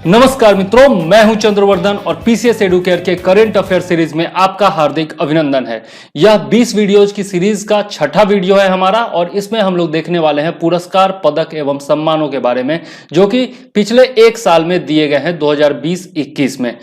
नमस्कार मित्रों, मैं हूं चंद्रवर्धन और पीसीएस एडुकेयर के करंट अफेयर सीरीज में आपका हार्दिक अभिनंदन है। यह 20 वीडियोज की सीरीज का छठा वीडियो है हमारा और इसमें हम लोग देखने वाले हैं पुरस्कार, पदक एवं सम्मानों के बारे में, जो कि पिछले एक साल में दिए गए हैं 2020-21 में।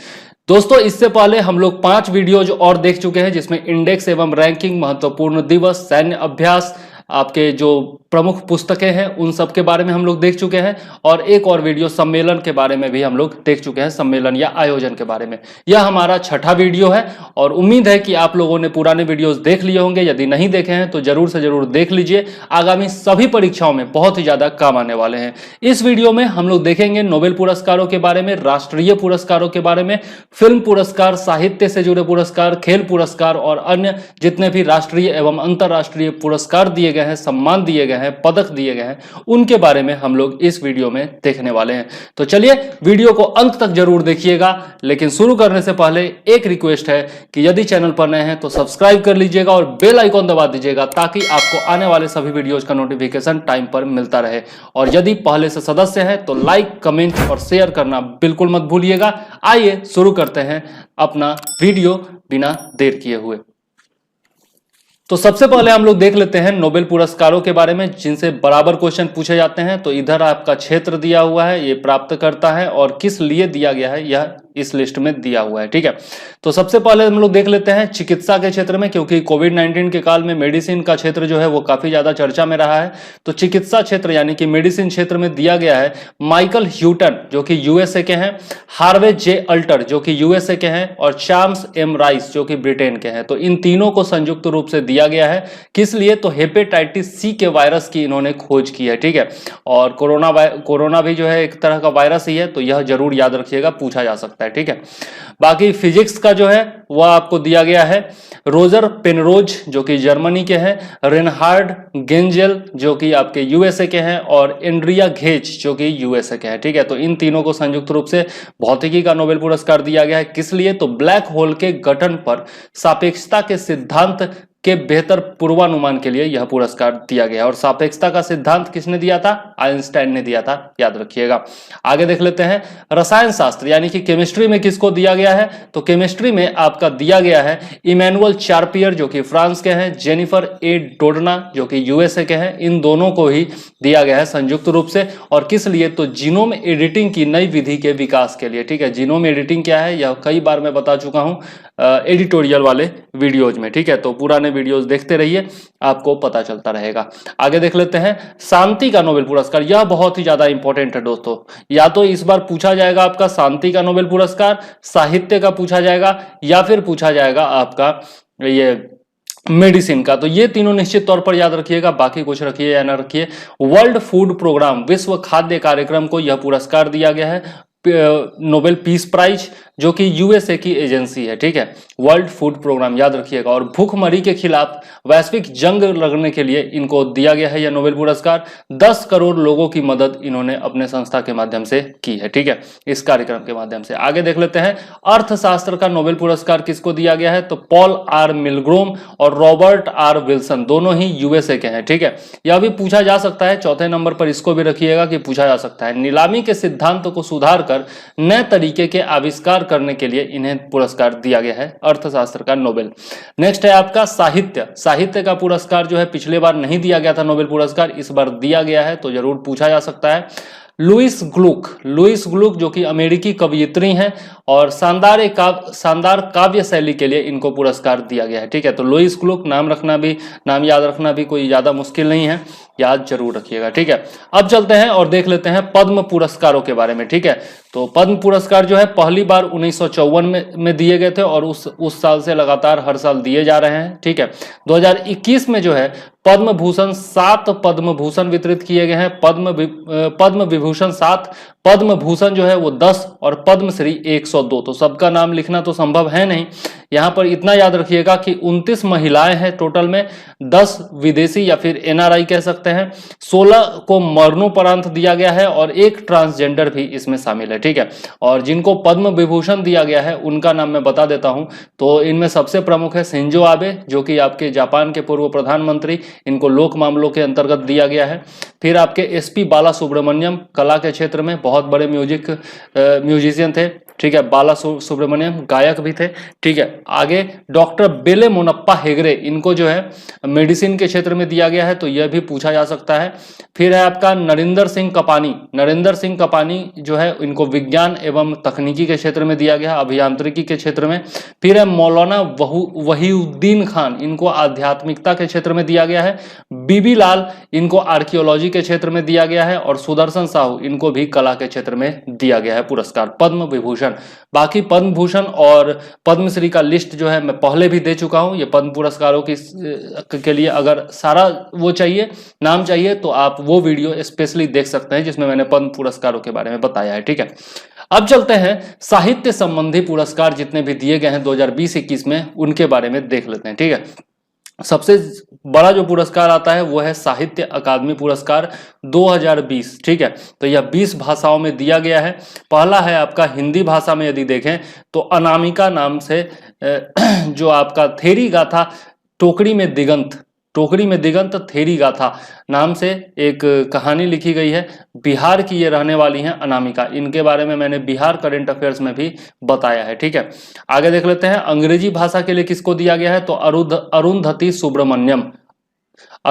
दोस्तों, इससे पहले हम लोग 5 वीडियोज और देख चुके हैं, जिसमें इंडेक्स एवं रैंकिंग, महत्वपूर्ण दिवस, सैन्य अभ्यास, आपके जो प्रमुख पुस्तकें हैं उन सब के बारे में हम लोग देख चुके हैं और एक और वीडियो सम्मेलन के बारे में भी हम लोग देख चुके हैं, सम्मेलन या आयोजन के बारे में। यह हमारा छठा वीडियो है और उम्मीद है कि आप लोगों ने पुराने वीडियोस देख लिए होंगे। यदि नहीं देखे हैं तो जरूर से जरूर देख लीजिए, आगामी सभी परीक्षाओं में बहुत ही ज्यादा काम आने वाले हैं। इस वीडियो में हम लोग देखेंगे नोबेल पुरस्कारों के बारे में, राष्ट्रीय पुरस्कारों के बारे में, फिल्म पुरस्कार, साहित्य से जुड़े पुरस्कार, खेल पुरस्कार और अन्य जितने भी राष्ट्रीय एवं अंतरराष्ट्रीय पुरस्कार दिए गए हैं, सम्मान दिए गए हैं, पदक दिए गए हैं, उनके बारे में हम लोग इस वीडियो में देखने वाले हैं। तो चलिए वीडियो को अंत तक जरूर देखिएगा, लेकिन शुरू करने से पहले एक रिक्वेस्ट है कि यदि चैनल पर नए हैं तो सब्सक्राइब कर लीजिएगा और बेल आइकॉन दबा दीजिएगा, ताकि आपको आने वाले सभी वीडियोज का नोटिफिकेशन टाइम पर मिलता रहे। और यदि पहले से सदस्य हैं तो लाइक, कमेंट और शेयर करना बिल्कुल मत भूलिएगा। आइए शुरू करते हैं अपना वीडियो बिना देर किए हुए। तो सबसे पहले हम लोग देख लेते हैं नोबेल पुरस्कारों के बारे में, जिनसे बराबर क्वेश्चन पूछे जाते हैं। तो इधर आपका क्षेत्र दिया हुआ है, ये प्राप्त करता है और किस लिए दिया गया है यह इस लिस्ट में दिया हुआ है। ठीक है, तो सबसे पहले हम लोग देख लेते हैं चिकित्सा के क्षेत्र में, क्योंकि कोविड-19 के काल में मेडिसिन का क्षेत्र जो है वो काफी ज्यादा चर्चा में रहा है। तो चिकित्सा क्षेत्र यानी कि मेडिसिन क्षेत्र में दिया गया है माइकल ह्यूटन, जो कि यूएसए के हैं, हार्वे जे अल्टर, जो कि यूएसए के हैं, और चार्ल्स एम राइस, जो कि ब्रिटेन के हैं। तो इन तीनों को संयुक्त रूप से दिया गया है। किस लिए? तो हेपेटाइटिस सी के वायरस की इन्होंने खोज की है। ठीक है, और कोरोना भी जो है एक तरह का वायरस ही है, तो यह जरूर याद रखिएगा, पूछा जा सकता है। ठीक है, बाकी फिजिक्स का जो है वह आपको दिया गया है रोजर पेनरोज, जो कि जर्मनी के हैं, रेनहार्ड गेंजेल, जो कि आपके यूएसए के हैं, और एंड्रिया घेज, जो कि यूएसए के हैं। ठीक है, तो इन तीनों को संयुक्त रूप से भौतिकी का नोबेल पुरस्कार दिया गया है। किस लिए? तो ब्लैक होल के गठन पर सापेक्षता के सिद्धांत के बेहतर पूर्वानुमान के लिए यह पुरस्कार दिया गया। और सापेक्षता का सिद्धांत किसने दिया था? आइंस्टाइन ने दिया था, याद रखिएगा। आगे देख लेते हैं रसायन शास्त्र यानी कि केमिस्ट्री में किसको दिया गया है? तो केमिस्ट्री में आपका दिया गया है इमैनुअल चार्पियर, जो कि फ्रांस के हैं, जेनिफर ए डोडना, जो कि यूएसए के हैं। इन दोनों को ही दिया गया है संयुक्त रूप से। और किस लिए? तो जीनोम एडिटिंग की नई विधि के विकास के लिए। ठीक है, जीनोम एडिटिंग क्या है यह कई बार मैं बता चुका हूं एडिटोरियल वाले वीडियोज में। ठीक है, तो पुराने वीडियोस देखते रहिए, आपको पता चलता रहेगा। आगे देख लेते हैं शांति का नोबेल पुरस्कार। यह बहुत ही ज्यादा इंपॉर्टेंट है दोस्तों। या तो इस बार पूछा जाएगा आपका शांति का नोबेल पुरस्कार, साहित्य का पूछा जाएगा, या फिर पूछा जाएगा आपका ये मेडिसिन का। तो ये तीनों निश्चित तौर पर याद रखिएगा, बाकी कुछ रखिए या ना रखिए। वर्ल्ड फूड प्रोग्राम, विश्व खाद्य कार्यक्रम को यह पुरस्कार दिया गया है, नोबेल पीस प्राइज, जो कि यूएसए की एजेंसी है। ठीक है, वर्ल्ड फूड प्रोग्राम याद रखिएगा। और भूखमरी के खिलाफ वैश्विक जंग लड़ने के लिए इनको दिया गया है यह नोबेल पुरस्कार। 10 करोड़ लोगों की मदद इन्होंने अपने संस्था के माध्यम से की है। ठीक है, इस कार्यक्रम के माध्यम से। आगे देख लेते हैं अर्थशास्त्र का नोबेल पुरस्कार किसको दिया गया है? तो पॉल आर मिलग्रोम और रॉबर्ट आर विल्सन, दोनों ही यूएसए के हैं। ठीक है, यह भी पूछा जा सकता है, चौथे नंबर पर इसको भी रखिएगा कि पूछा जा सकता है। नीलामी के सिद्धांतों को सुधार कर नए तरीके के आविष्कार करने के लिए इन्हें पुरस्कार दिया गया है, अर्थशास्त्र का नोबेल। नेक्स्ट है आपका साहित्य। साहित्य का पुरस्कार जो है पिछले बार नहीं दिया गया था नोबेल पुरस्कार, इस बार दिया गया है, तो जरूर पूछा जा सकता है। लुइस ग्लुक, जो कि अमेरिकी कवयित्री हैं और शानदार काव्य शैली के लिए इनको पुरस्कार दिया गया है। ठीक है, तो लुइस ग्लुक नाम याद रखना भी कोई ज्यादा मुश्किल नहीं है, याद जरूर रखिएगा। ठीक है, अब चलते हैं और देख लेते हैं पद्म पुरस्कारों के बारे में। ठीक है, तो पद्म पुरस्कार जो है पहली बार 1954 में दिए गए थे और उस साल से लगातार हर साल दिए जा रहे हैं। ठीक है, 2021 में जो है पद्म भूषण 7 पद्म भूषण वितरित किए गए हैं। पद्म विभूषण 7, पद्म भूषण जो है वो 10 और पद्मश्री 102। तो सबका नाम लिखना तो संभव है नहीं, यहां पर इतना याद रखिएगा कि 29 महिलाएं हैं टोटल में, 10 विदेशी या फिर एनआरआई कह सकते हैं, 16 को मरणोपरांत दिया गया है और एक ट्रांसजेंडर भी इसमें शामिल है। ठीक है, और जिनको पद्म विभूषण दिया गया है उनका नाम मैं बता देता हूं। तो इनमें सबसे प्रमुख है शिंजो आबे, जो कि आपके जापान के पूर्व प्रधानमंत्री, इनको लोक मामलों के अंतर्गत दिया गया है। फिर आपके एसपी बाला सुब्रमण्यम, कला के क्षेत्र में बहुत बड़े म्यूजिशियन थे, ठीक है। बाला सुब्रमण्यम गायक भी थे, ठीक है। आगे डॉक्टर बेले मोनप्पा हेगड़े, इनको जो है मेडिसिन के क्षेत्र में दिया गया है, तो यह भी पूछा जा सकता है। फिर है आपका नरेंद्र सिंह कपानी, नरेंद्र सिंह कपानी जो है इनको विज्ञान एवं तकनीकी के क्षेत्र में दिया गया, अभियांत्रिकी के क्षेत्र में। फिर है मौलाना वहीउद्दीन खान, इनको आध्यात्मिकता के क्षेत्र में दिया गया है। बीबी लाल, इनको आर्कियोलॉजी के क्षेत्र में दिया गया है। और सुदर्शन साहू, इनको भी कला के क्षेत्र में दिया गया है पुरस्कार, पद्म विभूषण। बाकी पद्म भूषण और पद्मश्री का लिस्ट जो है मैं पहले भी दे चुका हूं। ये पद्म पुरस्कारों के लिए अगर सारा वो चाहिए, नाम चाहिए, तो आप वो वीडियो स्पेशली देख सकते हैं जिसमें मैंने पद्म पुरस्कारों के बारे में बताया है, ठीक है। अब चलते हैं साहित्य संबंधी पुरस्कार जितने भी दिए गए हैं 2020-21 में, उनके बारे में देख लेते हैं, ठीक है। सबसे बड़ा जो पुरस्कार आता है वो है साहित्य अकादमी पुरस्कार 2020, ठीक है। तो यह 20 भाषाओं में दिया गया है। पहला है आपका हिंदी भाषा में, यदि देखें तो अनामिका नाम से जो आपका थेरी गाथा टोकरी में दिगंत थेरी गाथा नाम से एक कहानी लिखी गई है। बिहार की ये रहने वाली हैं अनामिका, इनके बारे में मैंने बिहार करंट अफेयर्स में भी बताया है, ठीक है। आगे देख लेते हैं अंग्रेजी भाषा के लिए किसको दिया गया है, तो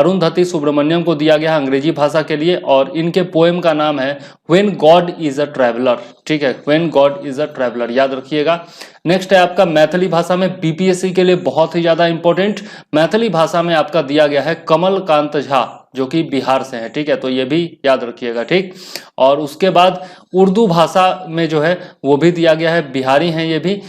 अरुंधति सुब्रमण्यम को दिया गया है अंग्रेजी भाषा के लिए। और इनके पोएम का नाम है when God is a traveller, ठीक है, when God is a traveller, याद रखिएगा। नेक्स्ट है आपका मैथिली भाषा में, बीपीएससी के लिए बहुत ही ज्यादा इंपॉर्टेंट, मैथिली भाषा में आपका दिया गया है कमल कांत झा, जो कि बिहार से है, ठीक है। तो ये भी याद रखिएगा, ठीक। और उसके बाद उर्दू भाषा में जो है वो भी दिया गया है, बिहारी हैं ये भी,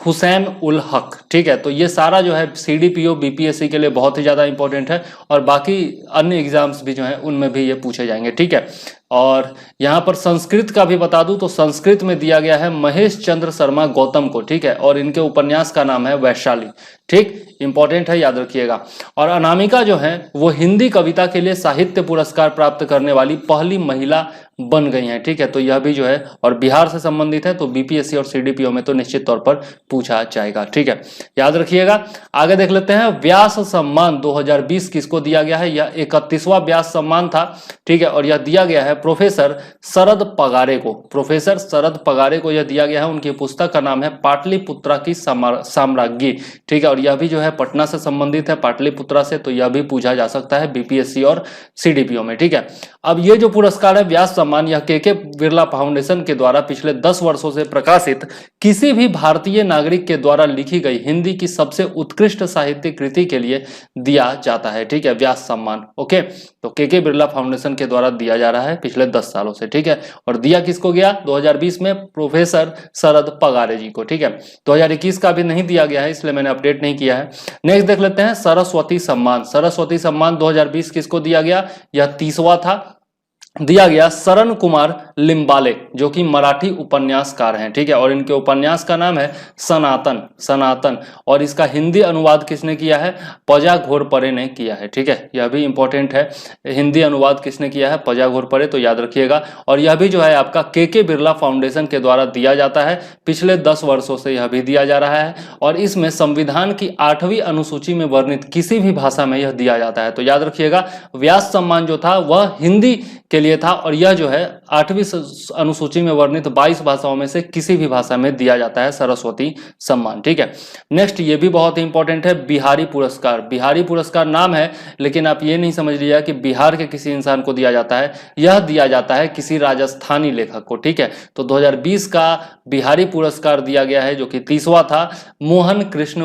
हुसैन उल हक, ठीक है। तो ये सारा जो है सीडीपीओ बीपीएससी के लिए बहुत ही ज्यादा इंपॉर्टेंट है। और बाकी अन्य एग्जाम्स भी जो है उनमें भी ये पूछे जाएंगे, ठीक है। और यहाँ पर संस्कृत का भी बता दूं तो संस्कृत में दिया गया है महेश चंद्र शर्मा गौतम को, ठीक है। और इनके उपन्यास का नाम है वैशाली, ठीक, इंपॉर्टेंट है, याद रखिएगा। और अनामिका जो है वो हिंदी कविता के लिए साहित्य पुरस्कार प्राप्त करने वाली पहली महिला बन गई हैं, ठीक है। तो यह भी जो है और बिहार से संबंधित है, तो बीपीएससी और सीडीपीओ में तो निश्चित तौर पर पूछा जाएगा, ठीक है, याद रखिएगा। आगे देख लेते हैं व्यास सम्मान 2020 किसको दिया गया है, यह 31वां व्यास सम्मान था, ठीक है। और यह दिया गया है प्रोफेसर शरद पगारे को यह दिया गया है। उनकी पुस्तक का नाम है पाटलिपुत्रा की साम्राज्ञी, ठीक है। और यह भी जो है पटना से संबंधित है, पाटलिपुत्रा से, तो यह भी पूछा जा सकता है बीपीएससी और सीडीपीओ में, ठीक है। अब ये जो पुरस्कार है व्यास सम्मान, यह के बिरला फाउंडेशन के द्वारा पिछले 10 वर्षों से प्रकाशित किसी भी भारतीय नागरिक के द्वारा लिखी गई हिंदी की सबसे उत्कृष्ट साहित्य कृति के लिए दिया जाता है, ठीक है, व्यास सम्मान, ओके। तो के बिरला फाउंडेशन के द्वारा दिया जा रहा है पिछले 10 सालों से, ठीक है। और दिया किसको गया 2020 में, प्रोफेसर शरद पगारे जी को, ठीक है। 2021 का भी नहीं दिया गया है, इसलिए मैंने अपडेट नहीं किया है। नेक्स्ट देख लेते हैं सरस्वती सम्मान 2020 किसको दिया गया, यह 30वां था, दिया गया शरण कुमार लिम्बाले, जो कि मराठी उपन्यासकार हैं, ठीक है। और इनके उपन्यास का नाम है सनातन। और इसका हिंदी अनुवाद किसने किया है, पजा घोरपरे ने किया है, ठीक है। यह भी इंपॉर्टेंट है, हिंदी अनुवाद किसने किया है, पजा घोरपरे, तो याद रखिएगा। और यह भी जो है आपका के बिरला फाउंडेशन के द्वारा दिया जाता है, पिछले 10 वर्षों से यह भी दिया जा रहा है। और इसमें संविधान की 8वीं अनुसूची में वर्णित किसी भी भाषा में यह दिया जाता है। तो याद रखिएगा व्यास सम्मान जो था वह हिंदी के लिए था, और यह जो है 8वीं अनुसूची में वर्णित 22 भाषाओं में से किसी भी भाषा में दिया जाता है सरस्वती सम्मान, ठीक है। नेक्स्ट ये भी बहुत इंपॉर्टेंट है, बिहारी पुरस्कार नाम है, लेकिन आप ये नहीं समझ लिया कि बिहार के किसी इंसान को दिया जाता है, यह दिया जाता है किसी राजस्थानी लेखक को, ठीक है। तो 2020 का बिहारी पुरस्कार दिया गया है, जो कि 30वां था, मोहन कृष्ण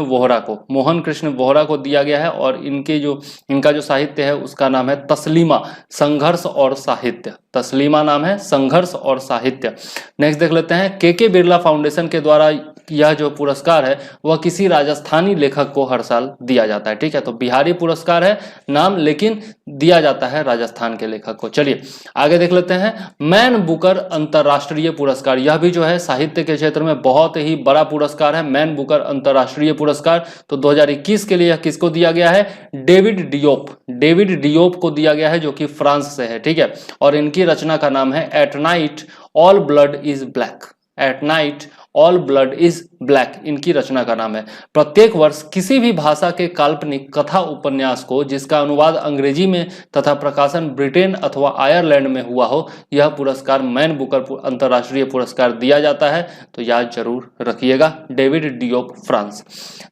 वोहरा को दिया गया है। और इनका जो साहित्य है उसका नाम है तस्लीमा, संघर्ष और साहित्य, तस्लीमा नाम है, संघर्ष और साहित्य। नेक्स्ट देख लेते हैं के बिरला फाउंडेशन के द्वारा यह जो पुरस्कार है वह किसी राजस्थानी लेखक को हर साल दिया जाता है, ठीक है। तो बिहारी पुरस्कार है नाम, लेकिन दिया जाता है राजस्थान के लेखक को। चलिए आगे देख लेते हैं मैन बुकर अंतरराष्ट्रीय पुरस्कार, यह भी जो है साहित्य के क्षेत्र में बहुत ही बड़ा पुरस्कार है, मैन बुकर अंतरराष्ट्रीय पुरस्कार। तो 2021 के लिए यह किसको दिया गया है, डेविड डियोप को दिया गया है, जो कि फ्रांस से है, ठीक है। और इनकी रचना का नाम है at night all blood is black, at night all blood is black इनकी रचना का नाम है। प्रत्येक वर्ष किसी भी भाषा के काल्पनिक कथा उपन्यास को जिसका अनुवाद अंग्रेजी में तथा प्रकाशन ब्रिटेन अथवा आयरलैंड में हुआ हो, यह पुरस्कार मैन बुकर अंतर्राष्ट्रीय पुरस्कार दिया जाता है। तो याद जरूर रखिएगा, डेविड डियोप फ्रांस।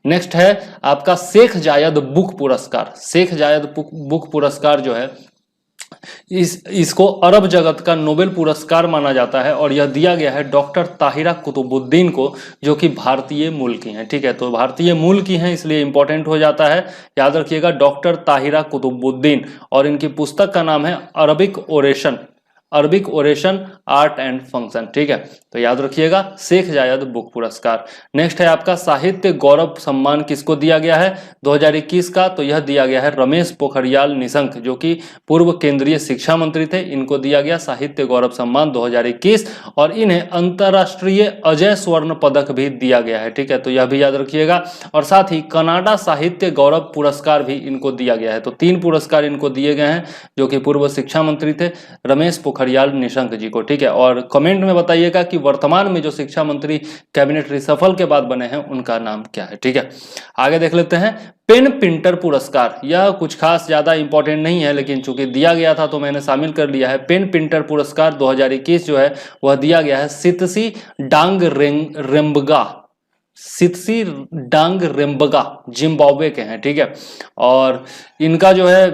नेक्स्ट है आपका शेख जायद बुक पुरस्कार। शेख जायद बुक पुरस्कार जो है इसको अरब जगत का नोबेल पुरस्कार माना जाता है और यह दिया गया है डॉक्टर ताहिरा कुतुबुद्दीन को, जो कि भारतीय मूल की हैं। ठीक है, तो भारतीय मूल की हैं इसलिए इंपॉर्टेंट हो जाता है, याद रखिएगा, डॉक्टर ताहिरा कुतुबुद्दीन। और इनकी पुस्तक का नाम है Arabic oration art and function. ठीक है, तो याद रखिएगा शेख जायद बुक पुरस्कार। नेक्स्ट है आपका साहित्य गौरव सम्मान किसको दिया गया है 2021 का, तो यह दिया गया है रमेश पोखरियाल निशंक, जो कि पूर्व केंद्रीय शिक्षा मंत्री थे। इनको दिया गया साहित्य गौरव सम्मान 2021 और इन्हें अंतर्राष्ट्रीय अजय स्वर्ण पदक भी दिया गया है। ठीक है, तो यह भी याद रखिएगा। और साथ ही कनाडा साहित्य गौरव पुरस्कार भी इनको दिया गया है। तो 3 पुरस्कार इनको दिए गए हैं, जो कि पूर्व शिक्षा मंत्री थे रमेश पोखरियाल निशंक जी को। ठीक है, और कमेंट में बताइएगा कि वर्तमान में जो शिक्षा मंत्री कैबिनेट रिसफल के बाद बने हैं उनका नाम क्या है। ठीक है, आगे देख लेते हैं पेन पिंटर पुरस्कार। यह कुछ खास ज्यादा इंपॉर्टेंट नहीं है, लेकिन चूंकि दिया गया था तो मैंने शामिल कर लिया है। पेन पिंटर पुरस्कार 2021 जो है वह दिया गया है सितसी डांग रेम्बगा, जिम्बाब्वे के हैं। ठीक है, और इनका जो है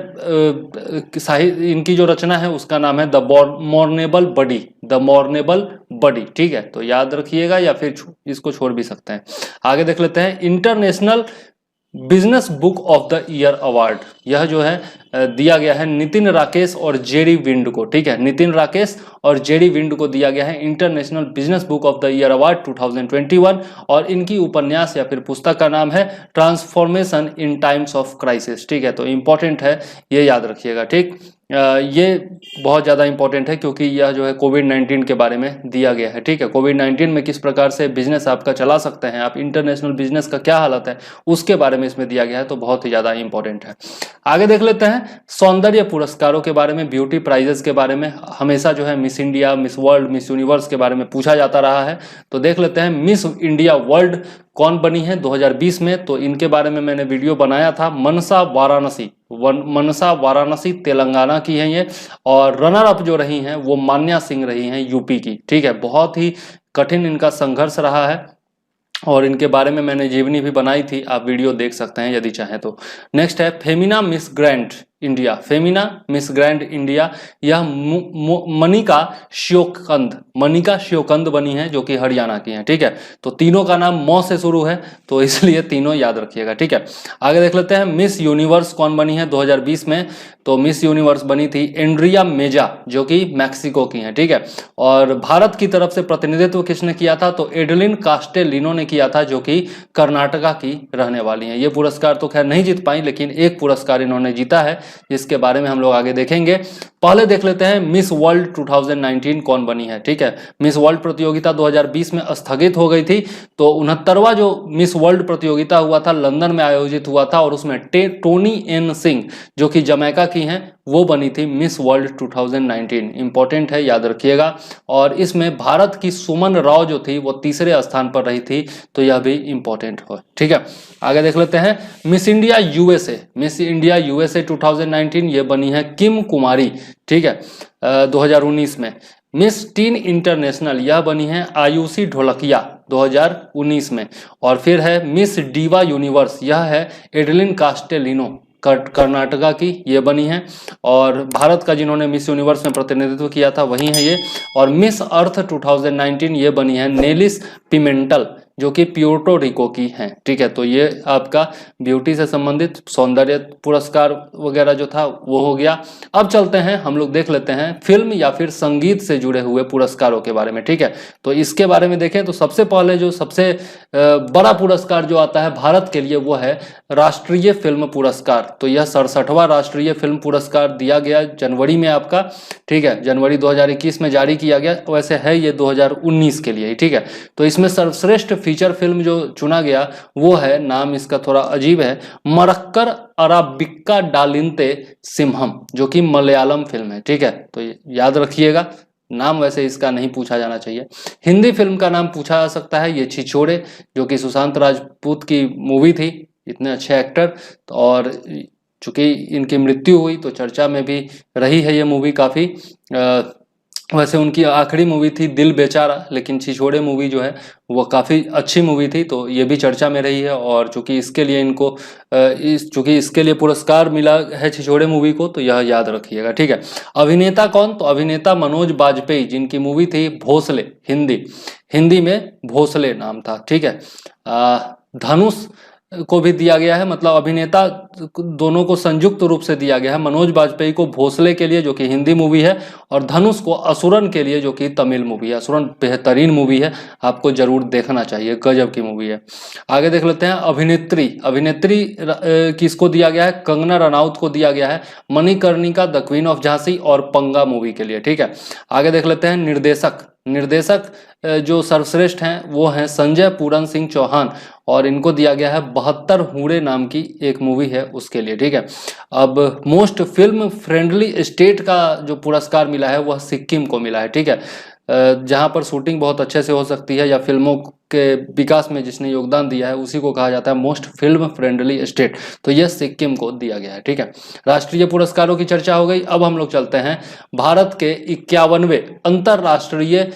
इनकी जो रचना है उसका नाम है द मोर्नेबल बडी। ठीक है, तो याद रखिएगा या फिर इसको छोड़ भी सकते हैं। आगे देख लेते हैं international business book of the year award. यह जो है दिया गया है नितिन राकेश और जेडी विंड को। ठीक है, नितिन राकेश और जेडी विंड को दिया गया है international business book of the year award 2021 और इनकी उपन्यास या फिर पुस्तक का नाम है transformation in times of crisis. ठीक है, तो इंपॉर्टेंट है, ये याद रखिएगा। ठीक, ये बहुत ज़्यादा इंपॉर्टेंट है क्योंकि यह जो है कोविड-19 के बारे में दिया गया है। ठीक है, कोविड-19 में किस प्रकार से बिजनेस आपका चला सकते हैं आप, इंटरनेशनल बिजनेस का क्या हालत है, उसके बारे में इसमें दिया गया है, तो बहुत ही ज़्यादा इंपॉर्टेंट है। आगे देख लेते हैं सौंदर्य पुरस्कारों के बारे में, ब्यूटी प्राइजेस के बारे में। हमेशा जो है miss India, miss world, miss universe के बारे में पूछा जाता रहा है, तो देख लेते हैं मिस इंडिया वर्ल्ड कौन बनी है 2020 में। तो इनके बारे में मैंने वीडियो बनाया था। मनसा वाराणसी तेलंगाना की है ये, और रनर अप जो रही हैं वो मान्या सिंह रही हैं यूपी की। ठीक है, बहुत ही कठिन इनका संघर्ष रहा है और इनके बारे में मैंने जीवनी भी बनाई थी, आप वीडियो देख सकते हैं यदि चाहें तो। नेक्स्ट है फेमिना मिस ग्रैंड इंडिया। यह मनिका श्योकंद बनी है, जो कि हरियाणा की हैं। ठीक है, तो तीनों का नाम मौ से शुरू है, तो इसलिए तीनों याद रखिएगा। ठीक है, आगे देख लेते हैं मिस यूनिवर्स कौन बनी है 2020 में। तो मिस यूनिवर्स बनी थी एंड्रिया मेजा, जो कि मैक्सिको की हैं। ठीक है, और भारत की तरफ से प्रतिनिधित्व किसने किया था, तो एडलिन कास्टेलिनो ने किया था, जो कि कर्नाटका की रहने वाली हैं। ये पुरस्कार तो खैर नहीं जीत पाई, लेकिन एक पुरस्कार इन्होंने जीता है, जिसके बारे में हम लोग आगे देखेंगे। पहले देख लेते हैं मिस वर्ल्ड 2019 कौन बनी है। ठीक है, मिस वर्ल्ड प्रतियोगिता 2020 में स्थगित हो गई थी, तो 69वां जो मिस वर्ल्ड प्रतियोगिता हुआ था लंदन में आयोजित हुआ था, और उसमें टोनी एन सिंह, जो कि जमैका की हैं, वो बनी थी मिस वर्ल्ड 2019। इंपॉर्टेंट है, याद रखिएगा। और इसमें भारत की सुमन राव जो थी वो तीसरे स्थान पर रही थी, तो यह भी इंपॉर्टेंट हो। ठीक है, आगे देख लेते हैं मिस इंडिया यूएसए 2019, ये बनी है किम कुमारी। ठीक है, 2019 में। मिस टीन इंटरनेशनल यह बनी है आयुषी ढोलकिया 2019 में। और फिर है मिस डीवा यूनिवर्स, यह है एडलिन कास्टेलिनो कर्नाटका की, ये बनी है। और भारत का जिन्होंने मिस यूनिवर्स में प्रतिनिधित्व किया था वही है ये। और मिस अर्थ 2019 ये बनी है नेलिस पिमेंटल, जो कि प्यूर्टो रिको की हैं। ठीक है, तो ये आपका ब्यूटी से संबंधित सौंदर्य पुरस्कार वगैरह जो था वो हो गया। अब चलते हैं, हम लोग देख लेते हैं फिल्म या फिर संगीत से जुड़े हुए पुरस्कारों के बारे में। ठीक है, तो इसके बारे में देखें तो सबसे पहले जो सबसे बड़ा पुरस्कार जो आता है भारत के लिए वो है राष्ट्रीय फिल्म पुरस्कार। तो यह 67वां राष्ट्रीय फिल्म पुरस्कार दिया गया जनवरी में आपका। ठीक है, जनवरी 2021 में जारी किया गया, वैसे है ये 2019 के लिए। ठीक है, तो इसमें सर्वश्रेष्ठ फीचर फिल्म जो चुना गया वो है, नाम इसका थोड़ा अजीब है, मरक्कर अराबिक्का डालिंते सिम्हम, जो कि मलयालम फिल्म है। ठीक है, तो याद रखिएगा, नाम वैसे इसका नहीं पूछा जाना चाहिए। हिंदी फिल्म का नाम पूछा जा सकता है, ये छिछोरे, जो कि सुशांत राजपूत की मूवी थी, इतने अच्छे एक्टर। और चूंकि इनकी मृत्यु हुई तो चर्चा में भी रही है ये मूवी काफ़ी। वैसे उनकी आखिरी मूवी थी दिल बेचारा, लेकिन छिछोरे मूवी जो है वो काफ़ी अच्छी मूवी थी, तो ये भी चर्चा में रही है। और चूंकि इसके लिए इनको चूंकि इसके लिए पुरस्कार मिला है छिछोरे मूवी को, तो यह याद रखिएगा, ठीक है। अभिनेता कौन? तो अभिनेता मनोज बाजपेयी, जिनकी मूवी थी भोसले, हिंदी में भोसले नाम था, ठीक है। धनुष को भी दिया गया है, मतलब अभिनेता दोनों को संयुक्त रूप से दिया गया है। मनोज बाजपेयी को भोसले के लिए, जो कि हिंदी मूवी है, और धनुष को असुरन के लिए, जो कि तमिल मूवी है। असुरन बेहतरीन मूवी है, आपको जरूर देखना चाहिए, गजब की मूवी है। आगे देख लेते हैं अभिनेत्री किसको दिया गया है? कंगना रनौत को दिया गया है, Manikarnika, the queen of Jhansi और पंगा मूवी के लिए, ठीक है। आगे देख लेते हैं निर्देशक जो सर्वश्रेष्ठ हैं वो हैं संजय पूरन सिंह चौहान, और इनको दिया गया है 72 हूड़े नाम की एक मूवी है उसके लिए, ठीक है। अब मोस्ट फिल्म फ्रेंडली स्टेट का जो पुरस्कार मिला है वह सिक्किम को मिला है, ठीक है। जहाँ पर शूटिंग बहुत अच्छे से हो सकती है या फिल्मों के विकास में जिसने योगदान दिया है उसी को कहा जाता है मोस्ट फिल्म फ्रेंडली स्टेट, तो यह सिक्किम को दिया गया है, ठीक है। राष्ट्रीय पुरस्कारों की चर्चा हो गई। अब हम लोग चलते हैं भारत के 51वें अंतर्राष्ट्रीय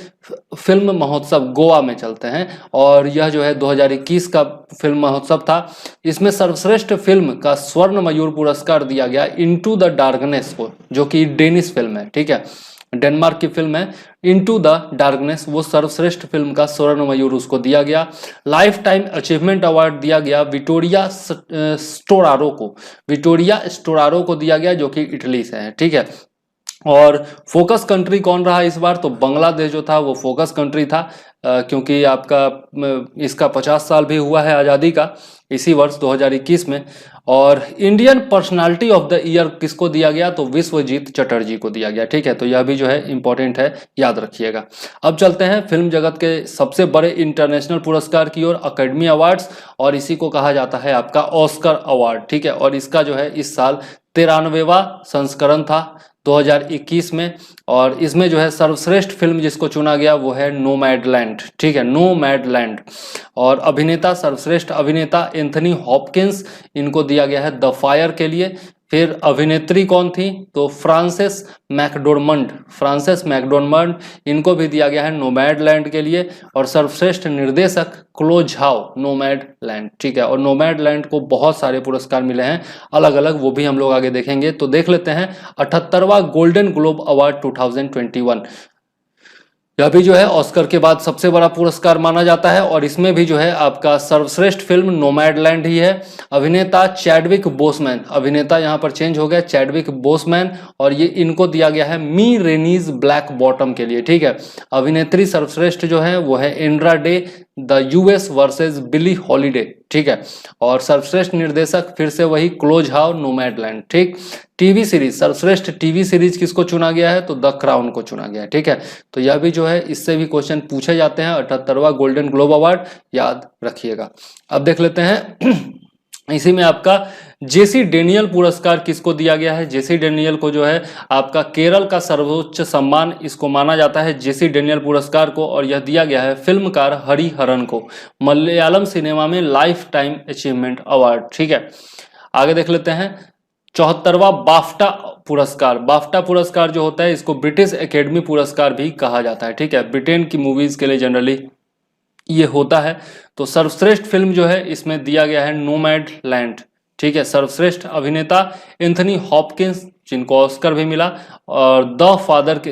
फिल्म महोत्सव गोवा में चलते हैं, और यह जो है 2021 का फिल्म महोत्सव था। इसमें सर्वश्रेष्ठ फिल्म का स्वर्ण मयूर पुरस्कार दिया गया इनटू द डार्कनेस को, जो कि डेनिश फिल्म है, ठीक है, डेनमार्क की फिल्म है इनटू द डार्कनेस, वो सर्वश्रेष्ठ फिल्म का स्वर्ण मयूर उसको दिया गया। लाइफ टाइम अचीवमेंट अवार्ड दिया गया विटोरिया स्टोरारो को दिया गया, जो कि इटली से है, ठीक है। और फोकस कंट्री कौन रहा इस बार? तो बांग्लादेश जो था वो फोकस कंट्री था, क्योंकि आपका इसका 50 साल भी हुआ है आज़ादी का इसी वर्ष 2021 में। और Indian personality of the year किसको दिया गया? तो विश्वजीत चटर्जी को दिया गया, ठीक है। तो यह भी जो है इंपॉर्टेंट है, याद रखिएगा। अब चलते हैं फिल्म जगत के सबसे बड़े इंटरनेशनल पुरस्कार की ओर, अकेडमी अवार्ड्स, और इसी को कहा जाता है आपका ऑस्कर अवार्ड, ठीक है। और इसका जो है इस साल 93वां संस्करण था 2021 में, और इसमें जो है सर्वश्रेष्ठ फिल्म जिसको चुना गया वो है नोमैडलैंड, ठीक है, नोमैडलैंड। और अभिनेता, सर्वश्रेष्ठ अभिनेता एंथनी हॉपकिंस, इनको दिया गया है द फायर के लिए। फिर अभिनेत्री कौन थी? तो फ्रांसेस मैकडोनमंड, इनको भी दिया गया है नोमैडलैंड के लिए। और सर्वश्रेष्ठ निर्देशक क्लो झाओ, नोमैडलैंड, ठीक है। और नोमैडलैंड को बहुत सारे पुरस्कार मिले हैं अलग अलग, वो भी हम लोग आगे देखेंगे। तो देख लेते हैं 78वां गोल्डन ग्लोब अवार्ड 2021, यह भी जो है ऑस्कर के बाद सबसे बड़ा पुरस्कार माना जाता है, और इसमें भी जो है आपका सर्वश्रेष्ठ फिल्म नोमैडलैंड ही है। अभिनेता चैडविक बोसमैन, अभिनेता यहाँ पर चेंज हो गया, चैडविक बोसमैन, और ये इनको दिया गया है मी रेनीज ब्लैक बॉटम के लिए, ठीक है। अभिनेत्री सर्वश्रेष्ठ जो है वो है Andra Day, the US versus Billie Holiday, ठीक है। और सर्वश्रेष्ठ निर्देशक फिर से वही क्लो झाओ, नोमैडलैंड, ठीक। टीवी सीरीज, सर्वश्रेष्ठ टीवी सीरीज किसको चुना गया है? तो द क्राउन को चुना गया है, ठीक है। तो यह भी जो है इससे भी क्वेश्चन पूछे जाते हैं। 78वां गोल्डन ग्लोब अवार्ड याद रखिएगा। अब देख लेते हैं इसी में आपका जेसी डेनियल पुरस्कार किसको दिया गया है? जेसी डेनियल को जो है आपका केरल का सर्वोच्च सम्मान इसको माना जाता है, जेसी डेनियल पुरस्कार को, और यह दिया गया है फिल्मकार हरिहरन को, मलयालम सिनेमा में लाइफ टाइम अचीवमेंट अवार्ड, ठीक है। आगे देख लेते हैं 74वां बाफ्टा पुरस्कार जो होता है इसको ब्रिटिश एकेडमी पुरस्कार भी कहा जाता है, ठीक है। ब्रिटेन की मूवीज के लिए जनरली ये होता है। तो सर्वश्रेष्ठ फिल्म जो है इसमें दिया गया है नोमैडलैंड, ठीक है। सर्वश्रेष्ठ अभिनेता एंथनी हॉपकिंस, जिनको ऑस्कर भी मिला, और द फादर के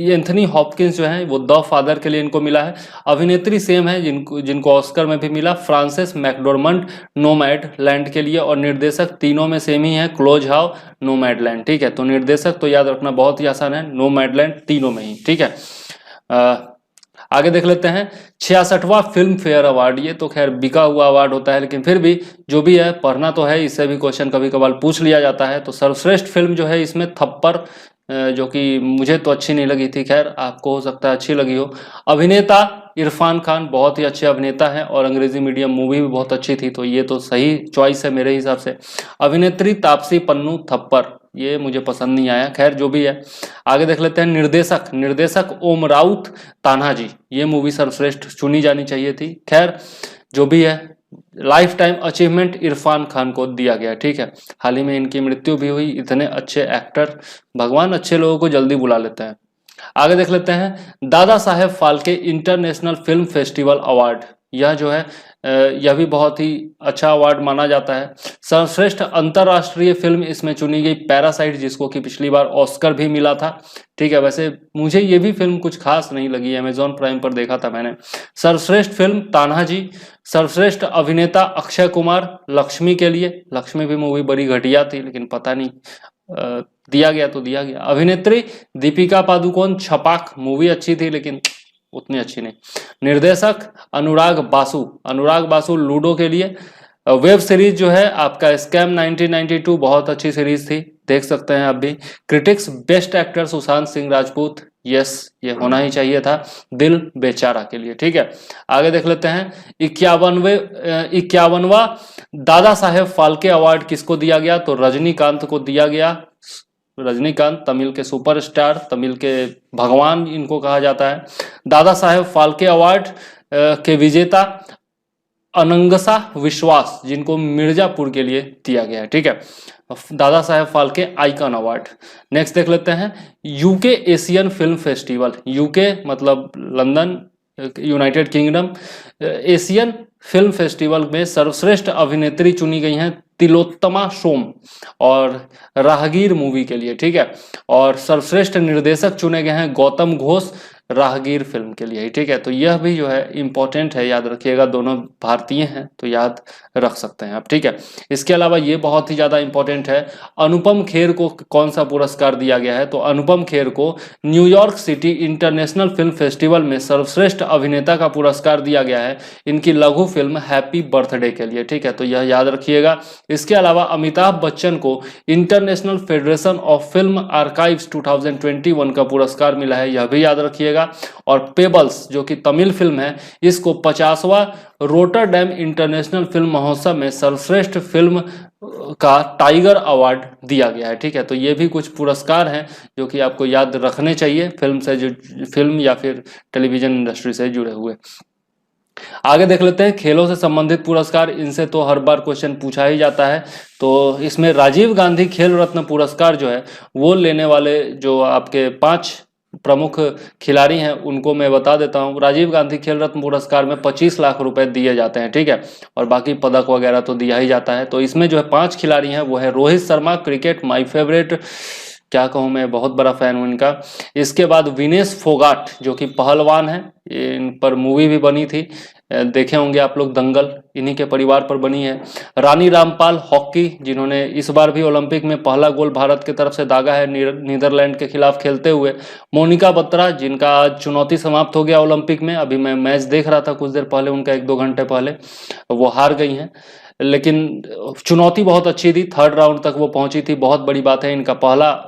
एंथनी हॉपकिंस जो है वो द फादर के लिए इनको मिला है। अभिनेत्री सेम है, जिनको ऑस्कर में भी मिला, फ्रांसेस मैकडोरमंड, नोमैडलैंड के लिए। और निर्देशक तीनों में सेम ही है, क्लो झाओ, नोमैडलैंड, ठीक है। तो निर्देशक तो याद रखना बहुत ही आसान है, नोमैडलैंड तीनों में ही, ठीक है। आगे देख लेते हैं 66वां फिल्म फेयर अवार्ड, ये तो खैर बिका हुआ अवार्ड होता है, लेकिन फिर भी जो भी है पढ़ना तो है, इससे भी क्वेश्चन कभी कभार पूछ लिया जाता है। तो सर्वश्रेष्ठ फिल्म जो है इसमें थप्पड़, जो कि मुझे तो अच्छी नहीं लगी थी, खैर आपको हो सकता है अच्छी लगी हो। अभिनेता इरफान खान, बहुत ही अच्छे अभिनेता हैं, और अंग्रेजी मीडियम मूवी भी बहुत अच्छी थी, तो ये तो सही चॉइस है मेरे हिसाब से। अभिनेत्री तापसी पन्नू, थप्पड़, ये मुझे पसंद नहीं आया, खैर जो भी है। आगे देख लेते हैं निर्देशक ओम राउत तान्हाजी, ये मूवी सर्वश्रेष्ठ चुनी जानी चाहिए थी, खैर जो भी है। Life time achievement Irfan Khan को दिया गया, ठीक है, हाल ही में इनकी मृत्यु भी हुई। इतने अच्छे एक्टर, भगवान अच्छे लोगों को जल्दी बुला लेते हैं। आगे देख लेते हैं Dada Saheb Phalke international film festival award, यह जो है यह भी बहुत ही अच्छा अवार्ड माना जाता है। सर्वश्रेष्ठ अंतरराष्ट्रीय फिल्म इसमें चुनी गई पैरासाइट, जिसको कि पिछली बार ऑस्कर भी मिला था, ठीक है। वैसे मुझे ये भी फिल्म कुछ खास नहीं लगी, अमेजॉन प्राइम पर देखा था मैंने। सर्वश्रेष्ठ फिल्म तान्हाजी। सर्वश्रेष्ठ अभिनेता अक्षय कुमार लक्ष्मी के लिए, लक्ष्मी भी मूवी बड़ी घटिया थी, लेकिन पता नहीं दिया गया तो दिया गया। अभिनेत्री दीपिका पादुकोण छपाक, मूवी अच्छी थी लेकिन उतनी अच्छी नहीं। निर्देशक अनुराग बासु लूडो के लिए। वेब सीरीज जो है आपका स्कैम 1992, बहुत अच्छी सीरीज थी, देख सकते हैं आप भी। Critics best actor Sushant Singh Rajput, yes ये होना ही चाहिए था दिल बेचारा के लिए, ठीक है। आगे देख लेते हैं 51वां दादा साहेब फाल्के अवार्ड किसको दिया गया, तो रजनीकांत को दिया गया। रजनीकांत तमिल के सुपरस्टार, तमिल के भगवान इनको कहा जाता है। दादा साहेब फाल्के अवार्ड के विजेता अनंगसा विश्वास, जिनको मिर्जापुर के लिए दिया गया है, ठीक है। Dada Saheb Phalke icon award. Next देख लेते हैं UK Asian film festival, UK मतलब London, United Kingdom. Asian film festival में सर्वश्रेष्ठ अभिनेत्री चुनी गई हैं तिलोत्तमा सोम और राहगीर मूवी के लिए, ठीक है। और सर्वश्रेष्ठ निर्देशक चुने गए हैं गौतम घोष राहगीर फिल्म के लिए, ठीक है। तो यह भी जो है इंपॉर्टेंट है, याद रखिएगा, दोनों भारतीय हैं तो याद रख सकते हैं आप, ठीक है। इसके अलावा ये बहुत ही ज्यादा इंपॉर्टेंट है, अनुपम खेर को कौन सा पुरस्कार दिया गया है, तो अनुपम खेर को New York city international film festival में सर्वश्रेष्ठ अभिनेता का पुरस्कार दिया गया है इनकी लघु फिल्म हैप्पी बर्थडे के लिए, ठीक है। तो यह याद रखिएगा। इसके अलावा अमिताभ बच्चन को international federation of film archives 2021 का पुरस्कार मिला है, यह भी याद रखिएगा। और पेबल्स जो कि तमिल फिल्म है, इसको 50वां रोटरडैम इंटरनेशनल फिल्म महोत्सव में सर्वश्रेष्ठ फिल्म का टाइगर अवार्ड दिया गया है, ठीक है। तो ये भी कुछ पुरस्कार हैं जो कि आपको याद रखने चाहिए, फिल्म से जो फिल्म या फिर टेलीविजन इंडस्ट्री से जुड़े हुए। आगे देख लेते हैं खेलों से संबंधित पुरस्कार, इनसे तो हर बार क्वेश्चन पूछा ही जाता है। तो इसमें राजीव गांधी खेल रत्न पुरस्कार जो है वो लेने वाले जो आपके 5 प्रमुख खिलाड़ी हैं उनको मैं बता देता हूं। राजीव गांधी खेल रत्न पुरस्कार में 25 लाख रुपए दिए जाते हैं, ठीक है, और बाकी पदक वगैरह तो दिया ही जाता है। तो इसमें जो है 5 खिलाड़ी हैं वो है Rohit Sharma, cricket my favourite, क्या कहूँ मैं, बहुत बड़ा फैन हूँ इनका। इसके बाद विनेश फोगाट जो कि पहलवान है, इन पर मूवी भी बनी थी, देखे होंगे आप लोग, दंगल, इन्हीं के परिवार पर बनी है। रानी रामपाल हॉकी, जिन्होंने इस बार भी ओलंपिक में पहला गोल भारत की तरफ से दागा है नीदरलैंड के खिलाफ खेलते हुए। मोनिका बत्रा, जिनका आज चुनौती समाप्त हो गया ओलंपिक में, अभी मैं मैच देख रहा था कुछ देर पहले उनका, 1-2 घंटे पहले, वो हार गई हैं, लेकिन चुनौती बहुत अच्छी थी, 3rd राउंड तक वो पहुंची थी, बहुत बड़ी बात है। इनका पहला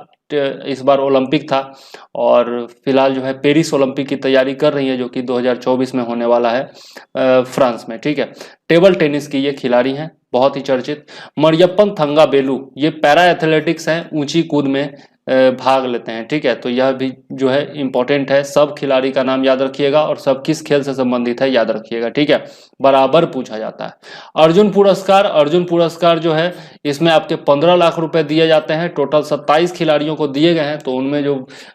इस बार ओलंपिक था और फिलहाल जो है पेरिस ओलंपिक की तैयारी कर रही है जो कि 2024 में होने वाला है फ्रांस में, ठीक है। टेबल टेनिस की ये खिलाड़ी हैं, बहुत ही चर्चित। मरियप्पन थंगाबेलू, ये पैरा एथलेटिक्स हैं, ऊंची कूद में भाग लेते हैं, ठीक है। तो यह भी जो है इंपॉर्टेंट है, सब खिलाड़ी का नाम याद रखिएगा और सब किस खेल से संबंधित है याद रखिएगा, ठीक है, बराबर पूछा जाता है। अर्जुन पुरस्कार जो है इसमें आपके 15 लाख रुपए दिए जाते हैं, टोटल 27 खिलाड़ियों को दिए गए हैं। तो उनमें जो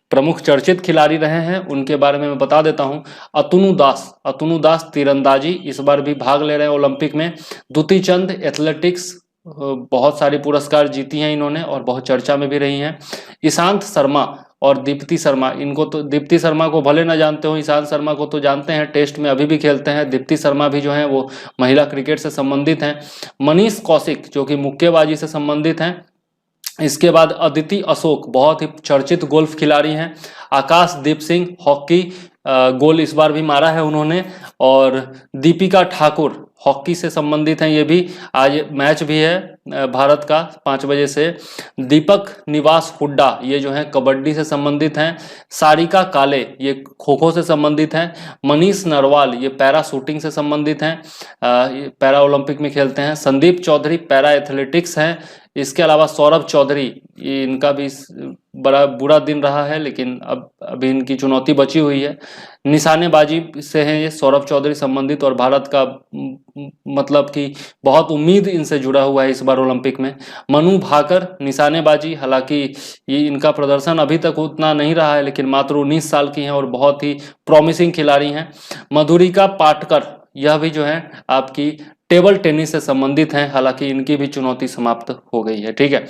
प्रमुख चर्चित खिलाड़ी रहे हैं उनके बारे में मैं बता देता हूं। अतनु दास तीरंदाजी इस बार भी भाग ले रहे हैं ओलंपिक में। दुती चंद एथलेटिक्स, बहुत सारे पुरस्कार जीती हैं इन्होंने और बहुत चर्चा में भी रही हैं। ईशांत शर्मा और दीप्ति शर्मा, इनको तो, दीप्ति शर्मा को भले ना जानते हो, ईशांत शर्मा को तो जानते हैं, टेस्ट में अभी भी खेलते हैं। दीप्ति शर्मा भी जो है वो महिला क्रिकेट से संबंधित हैं। मनीष कौशिक जो कि मुक्केबाजी से संबंधित हैं। इसके बाद अदिति अशोक, बहुत ही चर्चित गोल्फ खिलाड़ी हैं। आकाशदीप सिंह हॉकी, गोल इस बार भी मारा है उन्होंने। और दीपिका ठाकुर हॉकी से संबंधित हैं, ये भी आज मैच भी है भारत का 5 बजे से। दीपक निवास हुड्डा ये जो है कबड्डी से संबंधित हैं। सारिका काले ये खो खो से संबंधित हैं। मनीष नरवाल ये पैरा शूटिंग से संबंधित हैं, पैरा ओलंपिक में खेलते हैं। संदीप चौधरी पैरा एथलेटिक्स हैं। इसके अलावा सौरभ चौधरी इनका भी बड़ा बुरा दिन रहा है, लेकिन अब अभी इनकी चुनौती बची हुई है। निशानेबाजी से हैं ये सौरभ चौधरी संबंधित, और भारत का मतलब कि बहुत उम्मीद इनसे जुड़ा हुआ है इस बार ओलंपिक में। मनु भाकर निशानेबाजी, हालांकि ये इनका प्रदर्शन अभी तक उतना नहीं रहा है, लेकिन मात्र 19 साल की हैं और बहुत ही प्रॉमिसिंग खिलाड़ी हैं। मधुरिका पाटकर यह भी जो है आपकी टेबल टेनिस से संबंधित हैं, हालांकि इनकी भी चुनौती समाप्त हो गई है। ठीक है,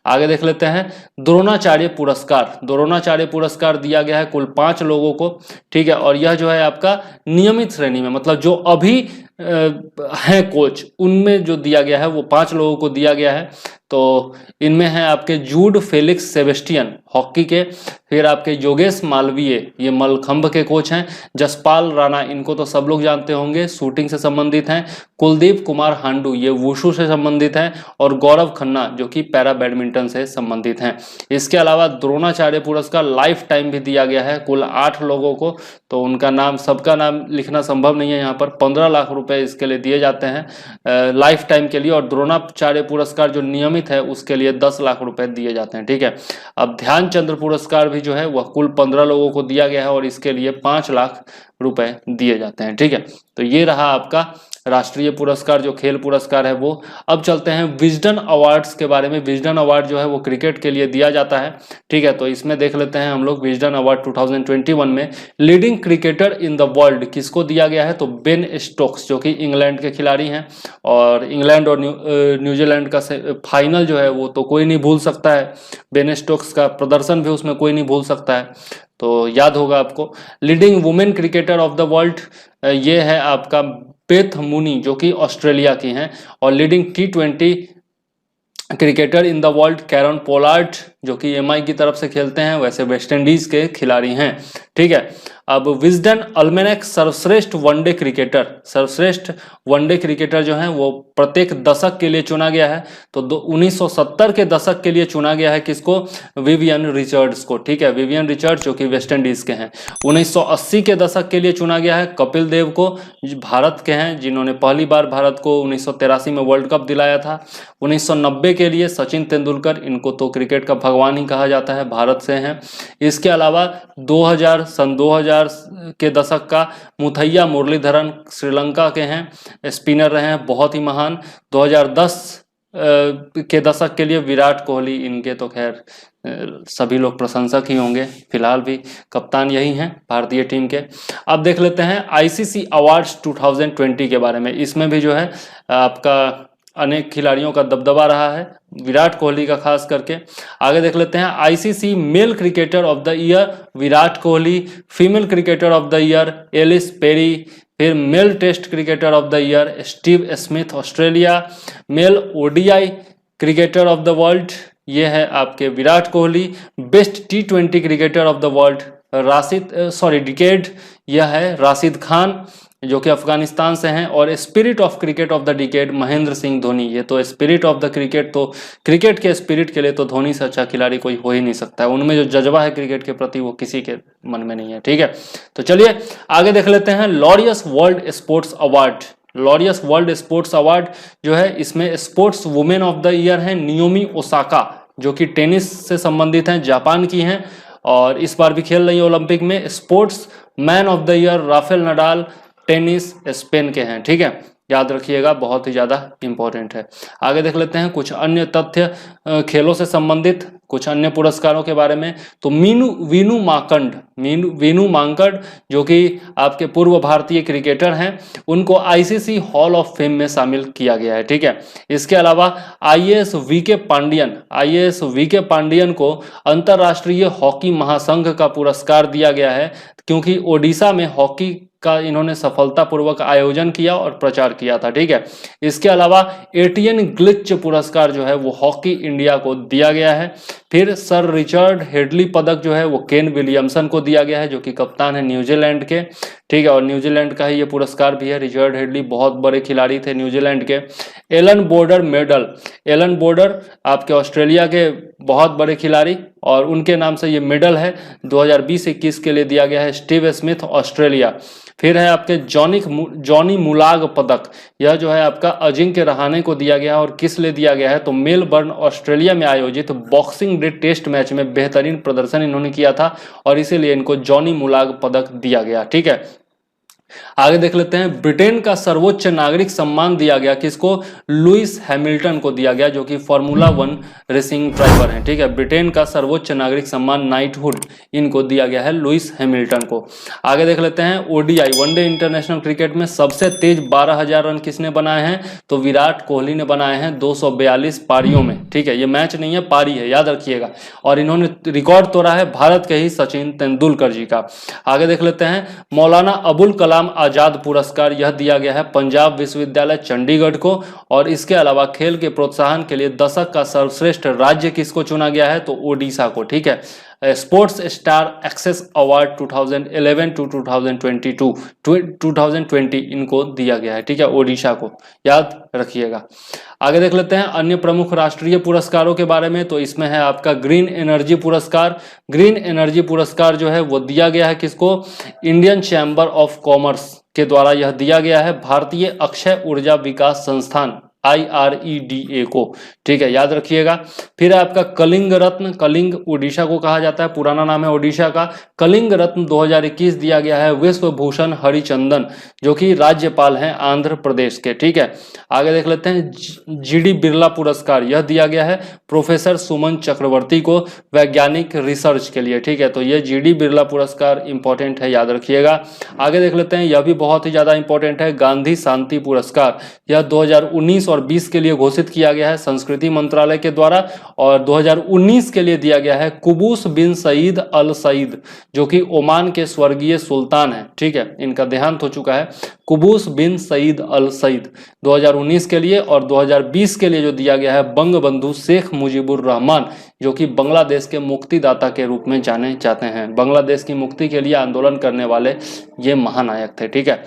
आगे देख लेते हैं द्रोणाचार्य पुरस्कार। द्रोणाचार्य पुरस्कार दिया गया है कुल 5 लोगों को। ठीक है, और यह जो है आपका नियमित श्रेणी में, मतलब जो अभी हैं कोच, उनमें जो दिया गया है वो 5 लोगों को दिया गया है। तो इनमें है आपके जूड फेलिक्स सेबेस्टियन हॉकी के, फिर आपके योगेश मालवीय ये मलखंभ के कोच हैं। जसपाल राणा इनको तो सब लोग जानते होंगे, शूटिंग से संबंधित हैं। कुलदीप कुमार हांडू ये वुशु से संबंधित हैं, और गौरव खन्ना जो कि पैरा बैडमिंटन से संबंधित हैं। इसके अलावा द्रोणाचार्य पुरस्कार लाइफ टाइम भी दिया गया है कुल 8 लोगों को। तो उनका नाम, सबका नाम लिखना संभव नहीं है यहाँ पर। 15 लाख रुपए इसके लिए दिए जाते हैं लाइफ टाइम के लिए, और द्रोणाचार्य पुरस्कार जो नियमित है उसके लिए 10 लाख रुपए दिए जाते हैं। ठीक है, अब ध्यानचंद्र पुरस्कार भी जो है वह कुल 15 लोगों को दिया गया है, और इसके लिए 5 लाख रुपए दिए जाते हैं। ठीक है, तो ये रहा आपका राष्ट्रीय पुरस्कार जो खेल पुरस्कार है वो। अब चलते हैं विजडन अवार्ड्स के बारे में। विजडन अवार्ड जो है वो क्रिकेट के लिए दिया जाता है। ठीक है, तो इसमें देख लेते हैं हम लोग विजडन अवार्ड 2021 में leading cricketer in the world किसको दिया गया है। तो बेन स्टोक्स जो कि इंग्लैंड के खिलाड़ी हैं, और इंग्लैंड और न्यूजीलैंड का फाइनल जो है वो तो कोई नहीं भूल सकता है। बेन स्टोक्स का प्रदर्शन भी उसमें कोई नहीं भूल सकता है, तो याद होगा आपको। Leading women cricketer of the world ये है आपका बेथ मूनी जो कि ऑस्ट्रेलिया की हैं, और leading T20 cricketer in the world Kieron Pollard जो कि MI की तरफ से खेलते हैं, वैसे वेस्ट इंडीज के खिलाड़ी हैं। ठीक है, अब विजडन अल्मेनेक सर्वश्रेष्ठ वनडे क्रिकेटर, सर्वश्रेष्ठ वनडे क्रिकेटर जो हैं वो प्रत्येक दशक के लिए चुना गया है। तो 1970 के दशक के लिए चुना गया है किसको, विवियन रिचर्ड्स को। ठीक है, विवियन रिचर्ड्स जो कि वेस्ट इंडीज के हैं। 1980 के दशक के लिए चुना गया है कपिल देव को, भारत के हैं, जिन्होंने पहली बार भारत को 1983 में वर्ल्ड कप दिलाया था। 1990 के लिए सचिन तेंदुलकर, इनको तो क्रिकेट का भगवान ही कहा जाता है, भारत से हैं। इसके अलावा 2000 के दशक का मुथैया मुरलीधरन श्रीलंका के हैं, स्पिनर रहे हैं, बहुत ही महान। 2010 के दशक के लिए विराट कोहली, इनके तो खैर सभी लोग प्रशंसक ही होंगे, फिलहाल भी कप्तान यही हैं भारतीय टीम के। अब देख लेते हैं ICC अवार्ड्स 2020 के बारे में। इसमें भी जो है आपका अनेक खिलाड़ियों का दबदबा रहा है, विराट कोहली का खास करके। आगे देख लेते हैं ICC male cricketer of the year Virat Kohli, female cricketer of the year Ellyse Perry, फिर male test cricketer of the year Steve Smith Australia, male ODI cricketer of the world ये है आपके Virat Kohli, best T20 cricketer of the world decade यह है राशिद खान जो कि अफगानिस्तान से हैं, और spirit of cricket of the decade Mahendra Singh Dhoni. ये तो स्पिरिट ऑफ द क्रिकेट, तो क्रिकेट के स्पिरिट के लिए तो धोनी से अच्छा खिलाड़ी कोई हो ही नहीं सकता है। उनमें जो जज्बा है क्रिकेट के प्रति वो किसी के मन में नहीं है। ठीक है, तो चलिए आगे देख लेते हैं Laureus world sports award. Laureus world sports award जो है इसमें sports women of the year है नियोमी ओसाका जो कि टेनिस से संबंधित हैं, जापान की हैं, और इस बार भी खेल रही है ओलंपिक में। Sports man of the year Rafael Nadal, tennis Spain के हैं। ठीक है, याद रखिएगा, बहुत ही ज्यादा इंपॉर्टेंट है। आगे देख लेते हैं कुछ अन्य तथ्य खेलों से संबंधित, कुछ अन्य पुरस्कारों के बारे में। तो वीनू मांकड़ जो कि आपके पूर्व भारतीय क्रिकेटर हैं, उनको ICC हॉल ऑफ फेम में शामिल किया गया है। ठीक है, इसके अलावा IAS VK पांडियन को अंतर्राष्ट्रीय हॉकी महासंघ का पुरस्कार दिया गया है, क्योंकि ओडिशा में हॉकी का इन्होंने सफलतापूर्वक आयोजन किया और प्रचार किया था। ठीक है, इसके अलावा एटियन ग्लिच पुरस्कार जो है वो हॉकी इंडिया को दिया गया है। फिर सर रिचर्ड हेडली पदक जो है वो केन विलियमसन को दिया गया है, जो कि कप्तान है न्यूजीलैंड के। ठीक है, और न्यूजीलैंड का ही ये पुरस्कार भी है। रिचर्ड हेडली बहुत बड़े खिलाड़ी थे न्यूजीलैंड के। Allan Border medal, Allan Border आपके ऑस्ट्रेलिया के बहुत बड़े खिलाड़ी, और उनके नाम से ये मेडल है 2020-21 के लिए दिया गया है। Steve Smith Australia. फिर है आपके जॉनी मुलाग पदक, यह जो है आपका अजिंक्य रहाणे को दिया गया है। और किस लिए दिया गया है, तो मेलबर्न ऑस्ट्रेलिया में आयोजित बॉक्सिंग डे टेस्ट मैच में बेहतरीन प्रदर्शन इन्होंने किया था और इसीलिए इनको जॉनी मुलाग पदक दिया गया। ठीक है, आगे देख लेते हैं। ब्रिटेन का सर्वोच्च नागरिक सम्मान दिया गया किसको, लुइस हैमिल्टन को दिया गया, जो कि फार्मूला 1 रेसिंग ड्राइवर हैं। ठीक है, ब्रिटेन का सर्वोच्च नागरिक सम्मान नाइटहुड इनको दिया गया है लुइस हैमिल्टन को। आगे देख लेते हैं। ओडीआई वनडे इंटरनेशनल क्रिकेट में सबसे तेज 12,000 रन किसने बनाए हैं, तो विराट कोहली ने बनाए हैं 242 पारियों में। ठीक है, ये मैच नहीं है, पारी है, याद रखिएगा। और इन्होंने रिकॉर्ड तोड़ा है भारत के ही सचिन तेंदुलकर जी का। आगे देख लेते हैं। मौलाना अबुल कलाम आजाद पुरस्कार यह दिया गया है पंजाब विश्वविद्यालय चंडीगढ़ को। और इसके अलावा खेल के प्रोत्साहन के लिए दशक का सर्वश्रेष्ठ राज्य किसको चुना गया है, तो ओडिशा को। ठीक है, sports star access award 2011 to 2020 इनको दिया गया है। ठीक है, ओडिशा को, याद रखिएगा। आगे देख लेते हैं अन्य प्रमुख राष्ट्रीय पुरस्कारों के बारे में। तो इसमें है आपका ग्रीन एनर्जी पुरस्कार। ग्रीन एनर्जी पुरस्कार जो है वो दिया गया है किसको, इंडियन चैम्बर ऑफ कॉमर्स के द्वारा यह दिया गया है भारतीय अक्षय ऊर्जा विकास संस्थान IREDA को। ठीक है, याद रखिएगा। फिर आपका कलिंग रत्न, कलिंग उड़ीसा को कहा जाता है, पुराना नाम है ओडिशा का। कलिंग रत्न 2021 दिया गया है विश्व भूषण हरिचंदन, जो कि राज्यपाल हैं आंध्र प्रदेश के। ठीक है, आगे देख लेते हैं। GD बिरला पुरस्कार यह दिया गया है प्रोफेसर सुमन चक्रवर्ती को वैज्ञानिक रिसर्च के लिए। ठीक है, तो ये GD बिरला पुरस्कार इंपॉर्टेंट है, याद रखिएगा। आगे देख लेते हैं, यह भी बहुत ही ज्यादा इंपॉर्टेंट है, गांधी शांति पुरस्कार। यह 2019 और 20 के लिए घोषित किया गया है संस्कृति मंत्रालय के द्वारा, और 2019 के लिए दिया गया है कुबूस बिन सईद अल सईद, जो कि ओमान के स्वर्गीय सुल्तान हैं। ठीक है, इनका देहांत हो चुका है। कुबूस बिन सईद अल सईद 2019 के लिए, और 2020 के लिए जो दिया गया है बंग बंधु शेख मुजीबुर रहमान, जो कि बांग्लादेश के मुक्तिदाता के रूप में जाने जाते हैं। बांग्लादेश की मुक्ति के लिए आंदोलन करने वाले ये महानायक थे। ठीक है,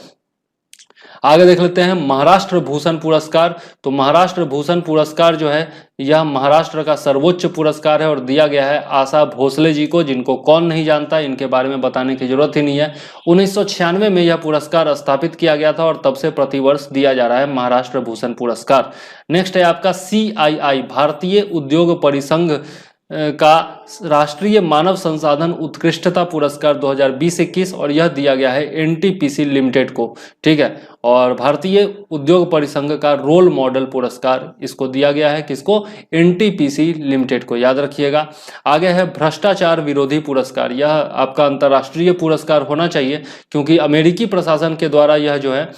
आगे देख लेते हैं महाराष्ट्र भूषण पुरस्कार। तो महाराष्ट्र भूषण पुरस्कार जो है यह महाराष्ट्र का सर्वोच्च पुरस्कार है और दिया गया है आशा भोसले जी को, जिनको कौन नहीं जानता, इनके बारे में बताने की जरूरत ही नहीं है। 1996 में यह पुरस्कार स्थापित किया गया था और तब से प्रतिवर्ष दिया जा रहा है महाराष्ट्र भूषण पुरस्कार। नेक्स्ट है आपका CII भारतीय उद्योग परिसंघ का राष्ट्रीय मानव संसाधन उत्कृष्टता पुरस्कार 2020-21, और यह दिया गया है NTPC लिमिटेड को। ठीक है, और भारतीय उद्योग परिसंघ का रोल मॉडल पुरस्कार इसको दिया गया है किसको, NTPC लिमिटेड को, याद रखिएगा। आगे है भ्रष्टाचार विरोधी पुरस्कार। यह आपका अंतर्राष्ट्रीय पुरस्कार होना चाहिए क्योंकि अमेरिकी प्रशासन के द्वारा यह जो है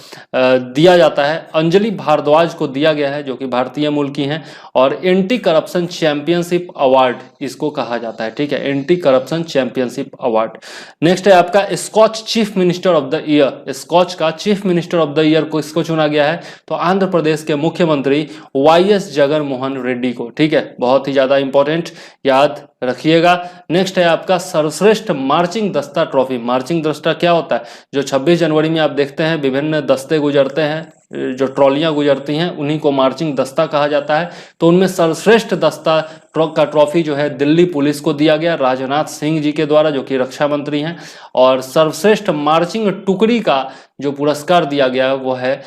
दिया जाता है। अंजलि भारद्वाज को दिया गया है, जो कि भारतीय मूल की हैं, और एंटी करप्शन चैंपियनशिप अवार्ड इसको कहा जाता है। ठीक है, anti corruption championship award. Next है आपका Skoch chief minister of the year. Skoch का chief minister of the year को इसको चुना गया है तो आंध्र प्रदेश के मुख्यमंत्री YS जगन मोहन रेड्डी को। ठीक है, बहुत ही ज्यादा इंपॉर्टेंट, याद रखिएगा। नेक्स्ट है आपका सर्वश्रेष्ठ मार्चिंग दस्ता ट्रॉफी। मार्चिंग दस्ता क्या होता है, जो 26 जनवरी में आप देखते हैं विभिन्न दस्ते गुजरते हैं, जो ट्रॉलियां गुजरती हैं, उन्हीं को मार्चिंग दस्ता कहा जाता है। तो उनमें सर्वश्रेष्ठ दस्ता का ट्रॉफी जो है दिल्ली पुलिस को दिया गया राजनाथ सिंह जी के द्वारा, जो कि रक्षा मंत्री हैं। और सर्वश्रेष्ठ मार्चिंग टुकड़ी का जो पुरस्कार दिया गया वो है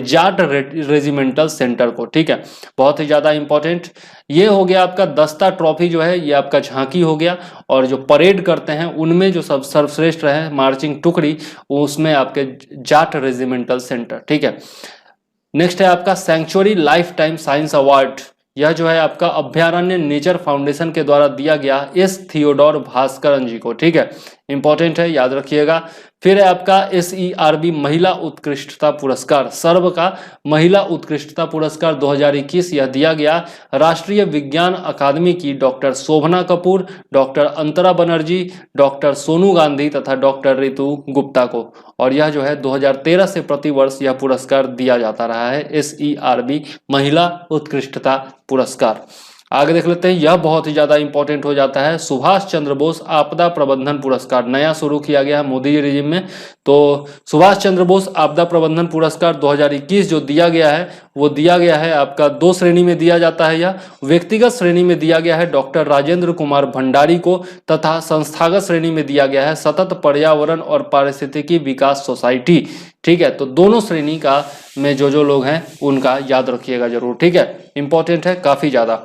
जाट रेजिमेंटल सेंटर को। ठीक है, बहुत ही ज्यादा इंपॉर्टेंट। ये हो गया आपका दस्ता ट्रॉफी जो है, ये आपका झांकी हो गया, और जो परेड करते हैं उनमें जो सब सर्वश्रेष्ठ रहे मार्चिंग टुकड़ी, उसमें आपके जाट रेजिमेंटल सेंटर। ठीक है, नेक्स्ट है आपका sanctuary life time science award. यह जो है आपका अभ्यारण्य नेचर फाउंडेशन के द्वारा दिया गया S थियोडोर भास्करन जी को। ठीक है, इंपॉर्टेंट है, याद रखिएगा। फिर है आपका SERB महिला उत्कृष्टता पुरस्कार, सर्व का महिला उत्कृष्टता पुरस्कार 2021, यह दिया गया राष्ट्रीय विज्ञान अकादमी की डॉक्टर शोभना कपूर, डॉक्टर अंतरा बनर्जी, डॉक्टर सोनू गांधी तथा डॉक्टर रितु गुप्ता को। और यह जो है 2013 से प्रतिवर्ष यह पुरस्कार दिया जाता रहा है, SERB महिला उत्कृष्टता पुरस्कार। आगे देख लेते हैं, यह बहुत ही ज्यादा इंपॉर्टेंट हो जाता है, सुभाष चंद्र बोस आपदा प्रबंधन पुरस्कार, नया शुरू किया गया है मोदी जी रिजिम में। तो सुभाष चंद्र बोस आपदा प्रबंधन पुरस्कार 2021 जो दिया गया है वो दिया गया है आपका 2 श्रेणी में दिया जाता है। यह व्यक्तिगत श्रेणी में दिया गया है डॉक्टर राजेंद्र कुमार भंडारी को, तथा संस्थागत श्रेणी में दिया गया है सतत पर्यावरण और पारिस्थितिकी विकास सोसाइटी। ठीक है, तो दोनों श्रेणी का में जो लोग हैं उनका याद रखिएगा जरूर। ठीक है, इंपॉर्टेंट है काफी ज्यादा।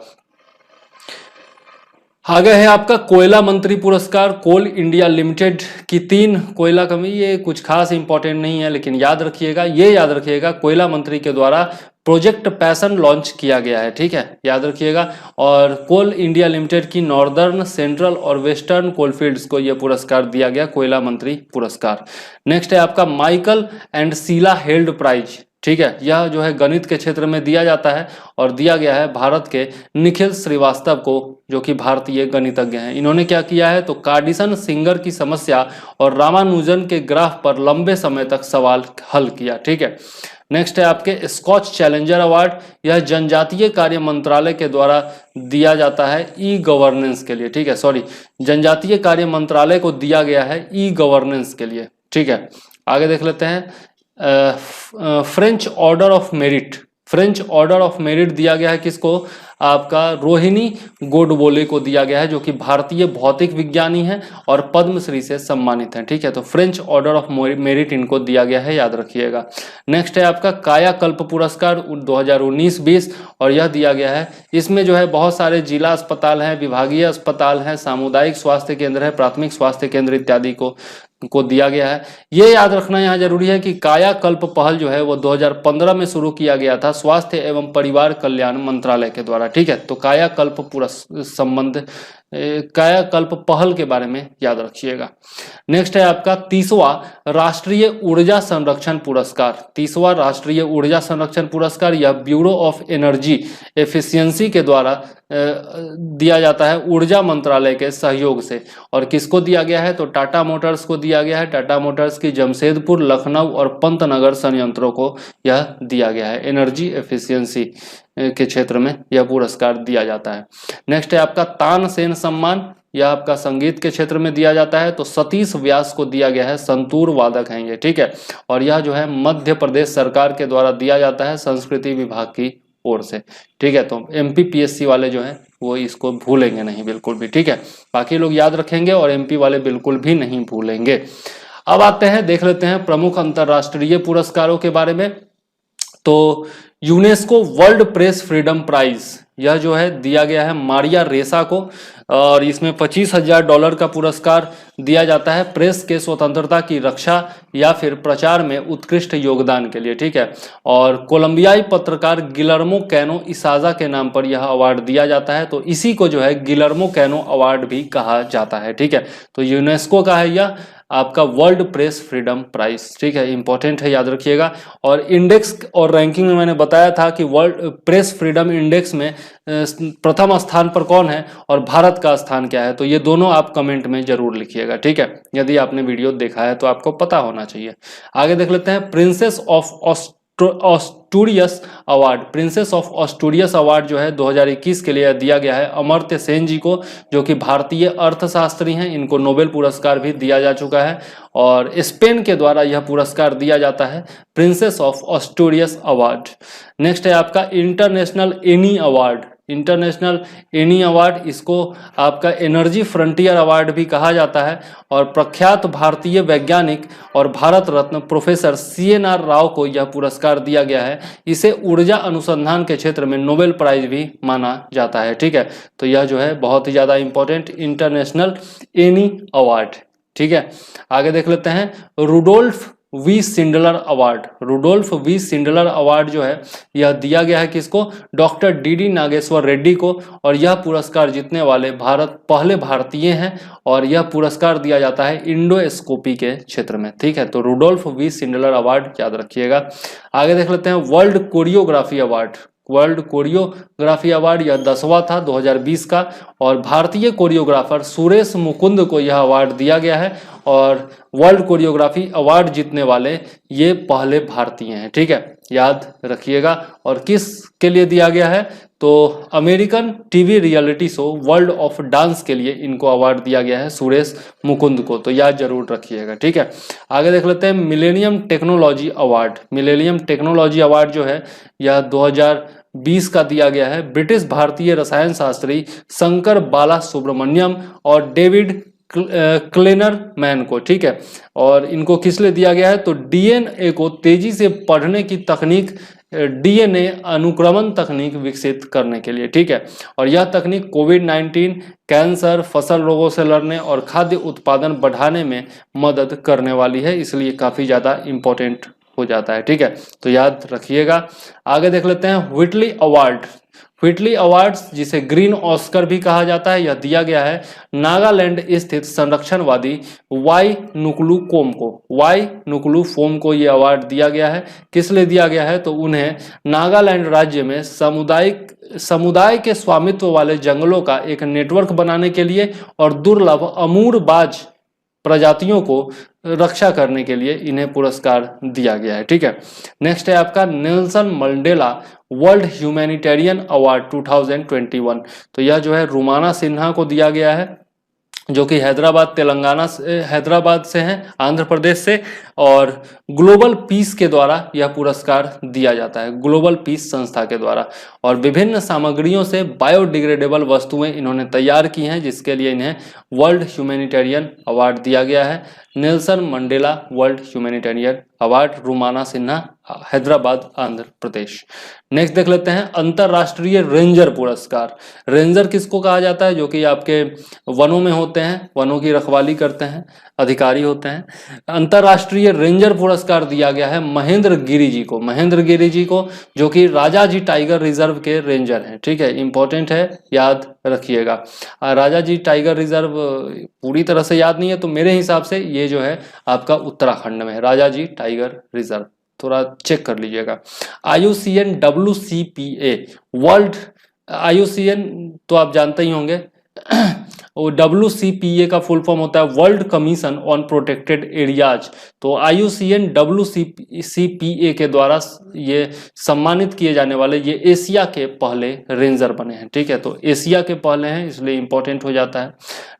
आगे है आपका कोयला मंत्री पुरस्कार, कोल इंडिया लिमिटेड की 3 कोयला कंपनी, ये कुछ खास इंपॉर्टेंट नहीं है लेकिन याद रखिएगा, ये याद रखिएगा कोयला मंत्री के द्वारा प्रोजेक्ट पैशन लॉन्च किया गया है। ठीक है, याद रखिएगा। और कोल इंडिया लिमिटेड की नॉर्दर्न, सेंट्रल और वेस्टर्न कोलफील्ड्स को यह पुरस्कार दिया गया, कोयला मंत्री पुरस्कार। नेक्स्ट है आपका Michael and Sheila Held prize. ठीक है, यह जो है गणित के क्षेत्र में दिया जाता है और दिया गया है भारत के निखिल श्रीवास्तव को, जो कि भारतीय गणितज्ञ हैं। इन्होंने क्या किया है तो कार्डिसन सिंगर की समस्या और रामानुजन के ग्राफ पर लंबे समय तक सवाल हल किया। ठीक है, नेक्स्ट है आपके स्कॉच चैलेंजर अवार्ड, यह जनजातीय कार्य मंत्रालय के द्वारा दिया जाता है ई गवर्नेंस के लिए। ठीक है, सॉरी, जनजातीय कार्य मंत्रालय को दिया गया है ई गवर्नेंस के लिए। ठीक है, आगे देख लेते हैं French order of merit, French order of merit दिया गया है किसको, आपका रोहिणी गोडबोले को दिया गया है, जो कि भारतीय भौतिक विज्ञानी हैं और पद्मश्री से सम्मानित हैं। ठीक है, तो फ्रेंच ऑर्डर ऑफ मेरिट इनको दिया गया है, याद रखिएगा। नेक्स्ट है आपका कायाकल्प पुरस्कार 2019-20, और यह दिया गया है, इसमें जो है बहुत सारे जिला अस्पताल हैं, विभागीय अस्पताल हैं, सामुदायिक स्वास्थ्य केंद्र है, प्राथमिक स्वास्थ्य केंद्र इत्यादि को दिया गया है। ये याद रखना यहाँ जरूरी है कि कायाकल्प पहल जो है वो 2015 में शुरू किया गया था स्वास्थ्य एवं परिवार कल्याण मंत्रालय के द्वारा। ठीक है, तो कायाकल्प पहल के बारे में याद रखिएगा। नेक्स्ट है आपका 30वां राष्ट्रीय ऊर्जा संरक्षण पुरस्कार, 30वां राष्ट्रीय ऊर्जा संरक्षण पुरस्कार, यह ब्यूरो ऑफ एनर्जी एफिशिएंसी के द्वारा दिया जाता है ऊर्जा मंत्रालय के सहयोग से। और किसको दिया गया है तो टाटा मोटर्स को दिया गया है, टाटा मोटर्स की जमशेदपुर, लखनऊ और पंतनगर संयंत्रों को यह दिया गया है, एनर्जी एफिशिएंसी के क्षेत्र में यह पुरस्कार दिया जाता है। नेक्स्ट है आपका तानसेन सम्मान, यह आपका संगीत के क्षेत्र में दिया जाता है, तो सतीश व्यास को दिया गया है, संतूर वादक हैं ये। ठीक है, और यह जो है मध्य प्रदेश सरकार के द्वारा दिया जाता है संस्कृति विभाग की ओर से। ठीक है, तो MPPSC वाले जो हैं वो इसको भूलेंगे नहीं बिल्कुल भी। ठीक है, बाकी लोग याद रखेंगे और MP वाले बिल्कुल भी नहीं भूलेंगे। अब आते हैं, देख लेते हैं प्रमुख अंतरराष्ट्रीय पुरस्कारों के बारे में। तो UNESCO world press freedom prize, यह जो है दिया गया है मारिया रेसा को, और इसमें $25,000 का पुरस्कार दिया जाता है प्रेस के स्वतंत्रता की रक्षा या फिर प्रचार में उत्कृष्ट योगदान के लिए। ठीक है, और कोलंबियाई पत्रकार गिलर्मो कैनो इसाजा के नाम पर यह अवार्ड दिया जाता है, तो इसी को जो है गिलर्मो कैनो अवार्ड भी कहा जाता है। ठीक है, तो यूनेस्को का है यह आपका वर्ल्ड प्रेस फ्रीडम प्राइज। ठीक है, इंपॉर्टेंट है, याद रखिएगा। और इंडेक्स और रैंकिंग में मैंने बताया था कि वर्ल्ड प्रेस फ्रीडम इंडेक्स में प्रथम स्थान पर कौन है और भारत का स्थान क्या है, तो ये दोनों आप कमेंट में जरूर लिखिएगा। ठीक है, यदि आपने वीडियो देखा है तो आपको पता होना चाहिए। आगे देख लेते हैं princess of Asturias award, princess of Asturias award जो है 2021 के लिए दिया गया है अमर्त्य सेन जी को, जो कि भारतीय अर्थशास्त्री हैं, इनको नोबेल पुरस्कार भी दिया जा चुका है और स्पेन के द्वारा यह पुरस्कार दिया जाता है princess of Asturias award. Next है आपका international any award, international any award, इसको आपका एनर्जी फ्रंटियर अवार्ड भी कहा जाता है, और प्रख्यात भारतीय वैज्ञानिक और भारत रत्न प्रोफेसर CNR राव को यह पुरस्कार दिया गया है। इसे ऊर्जा अनुसंधान के क्षेत्र में नोबेल प्राइज भी माना जाता है। ठीक है, तो यह जो है बहुत ही ज्यादा इंपॉर्टेंट इंटरनेशनल एनी अवार्ड। ठीक है, आगे देख लेते हैं Rudolf V Schindler award. Rudolf V Schindler award जो है यह दिया गया है किसको? डॉक्टर डी नागेश्वर रेड्डी को। और यह पुरस्कार जीतने वाले पहले भारतीय हैं और यह पुरस्कार दिया जाता है इंडोस्कोपी के क्षेत्र में। ठीक है, तो रुडोल्फ वी सिंडलर अवार्ड याद रखिएगा। आगे देख लेते हैं world choreography award. World choreography award यह 10वां था 2020 का और भारतीय कोरियोग्राफर सुरेश मुकुंद को यह अवार्ड दिया गया है और वर्ल्ड कोरियोग्राफी अवार्ड जीतने वाले ये पहले भारतीय हैं। ठीक है, याद रखिएगा। और किस के लिए दिया गया है? तो American TV reality show world of dance के लिए इनको अवार्ड दिया गया है सुरेश मुकुंद को, तो याद जरूर रखिएगा। ठीक है, आगे देख लेते हैं millennium technology award. Millennium technology award जो है यह 2020 का दिया गया है ब्रिटिश भारतीय रसायन शास्त्री शंकर बाला सुब्रमण्यम और डेविड क्लेनर मैन को। ठीक है, और इनको किस लिए दिया गया है? तो डीएनए को तेजी से पढ़ने की तकनीक, डीएनए अनुक्रमण तकनीक विकसित करने के लिए। ठीक है, और यह तकनीक कोविड-19, कैंसर, फसल रोगों से लड़ने और खाद्य उत्पादन बढ़ाने में मदद करने वाली है, इसलिए काफी ज्यादा इंपॉर्टेंट हो जाता है। ठीक है, तो याद रखिएगा। आगे देख लेते हैं व्हिटली अवार्ड। व्हिटली अवार्ड्स जिसे ग्रीन ऑस्कर भी कहा जाता है, यह दिया गया है नागालैंड स्थित संरक्षणवादी वाई नुकलू कोम को। वाई नुकलू फोम को यह अवार्ड दिया गया है। किस लिए दिया गया है? तो उन्हें नागालैंड राज्य में समुदाय के स्वामित्व वाले जंगलों का एक नेटवर्क बनाने के लिए और दुर्लभ अमूर बाज प्रजातियों को रक्षा करने के लिए इन्हें पुरस्कार दिया गया है। ठीक है, नेक्स्ट है आपका Nelson Mandela world humanitarian award 2021। तो यह जो है रुमाना सिन्हा को दिया गया है जो कि हैदराबाद से हैं, आंध्र प्रदेश से, और ग्लोबल पीस के द्वारा यह पुरस्कार दिया जाता है, ग्लोबल पीस संस्था के द्वारा। और विभिन्न सामग्रियों से बायोडिग्रेडेबल वस्तुएं इन्होंने तैयार की हैं जिसके लिए इन्हें वर्ल्ड ह्यूमैनिटेरियन अवार्ड दिया गया है। Nelson Mandela world humanitarian award, Rumana Sinha, Hyderabad, Andhra Pradesh. Next देख लेते हैं अंतरराष्ट्रीय रेंजर पुरस्कार। रेंजर किसको कहा जाता है? जो कि आपके वनों में होते हैं, वनों की रखवाली करते हैं, अधिकारी होते हैं। अंतरराष्ट्रीय रेंजर पुरस्कार दिया गया है महेंद्र गिरी जी को। महेंद्र गिरी जी को जो कि राजाजी टाइगर रिजर्व के रेंजर हैं। ठीक है, इंपॉर्टेंट है, याद रखिएगा। राजाजी टाइगर रिजर्व पूरी तरह से याद नहीं है तो मेरे हिसाब से ये जो है आपका उत्तराखंड में है, राजाजी टाइगर रिजर्व, थोड़ा चेक कर लीजिएगा। IUCN WCPA वर्ल्ड, IUCN तो आप जानते ही होंगे वो WCPA का फुल फॉर्म होता है world commission on protected areas. तो IUCN WCPA के द्वारा ये सम्मानित किए जाने वाले ये एशिया के पहले रेंजर बने हैं। ठीक है, तो एशिया के पहले हैं इसलिए इंपॉर्टेंट हो जाता है।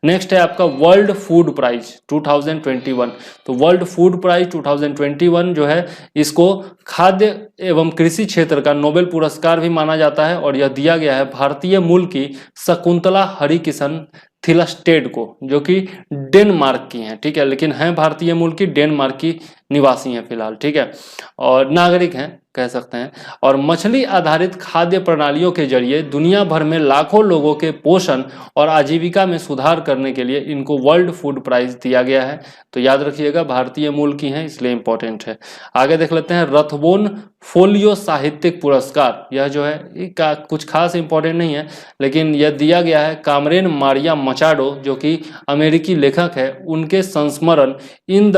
नेक्स्ट है आपका वर्ल्ड फूड प्राइज 2021। तो वर्ल्ड फूड प्राइज 2021 जो है इसको खाद्य एवं कृषि क्षेत्र का नोबेल पुरस्कार भी माना जाता है और यह दिया गया है भारतीय मूल की शकुंतला हरिकिशन थिलस्टेड को, जो कि डेनमार्क की हैं। ठीक है, लेकिन हैं भारतीय मूल की, डेनमार्क की निवासी हैं फिलहाल। ठीक है, और नागरिक हैं कह सकते हैं। और मछली आधारित खाद्य प्रणालियों के जरिए दुनिया भर में लाखों लोगों के पोषण और आजीविका में सुधार करने के लिए इनको वर्ल्ड फूड प्राइज दिया गया है। तो याद रखिएगा भारतीय मूल की हैं इसलिए इंपॉर्टेंट है। आगे देख लेते हैं रथबोन फोलियो साहित्यिक पुरस्कार। यह जो है कुछ खास इंपॉर्टेंट नहीं है लेकिन यह दिया गया है कामरेन मारिया मचाडो जो कि अमेरिकी लेखक है, उनके संस्मरण इन द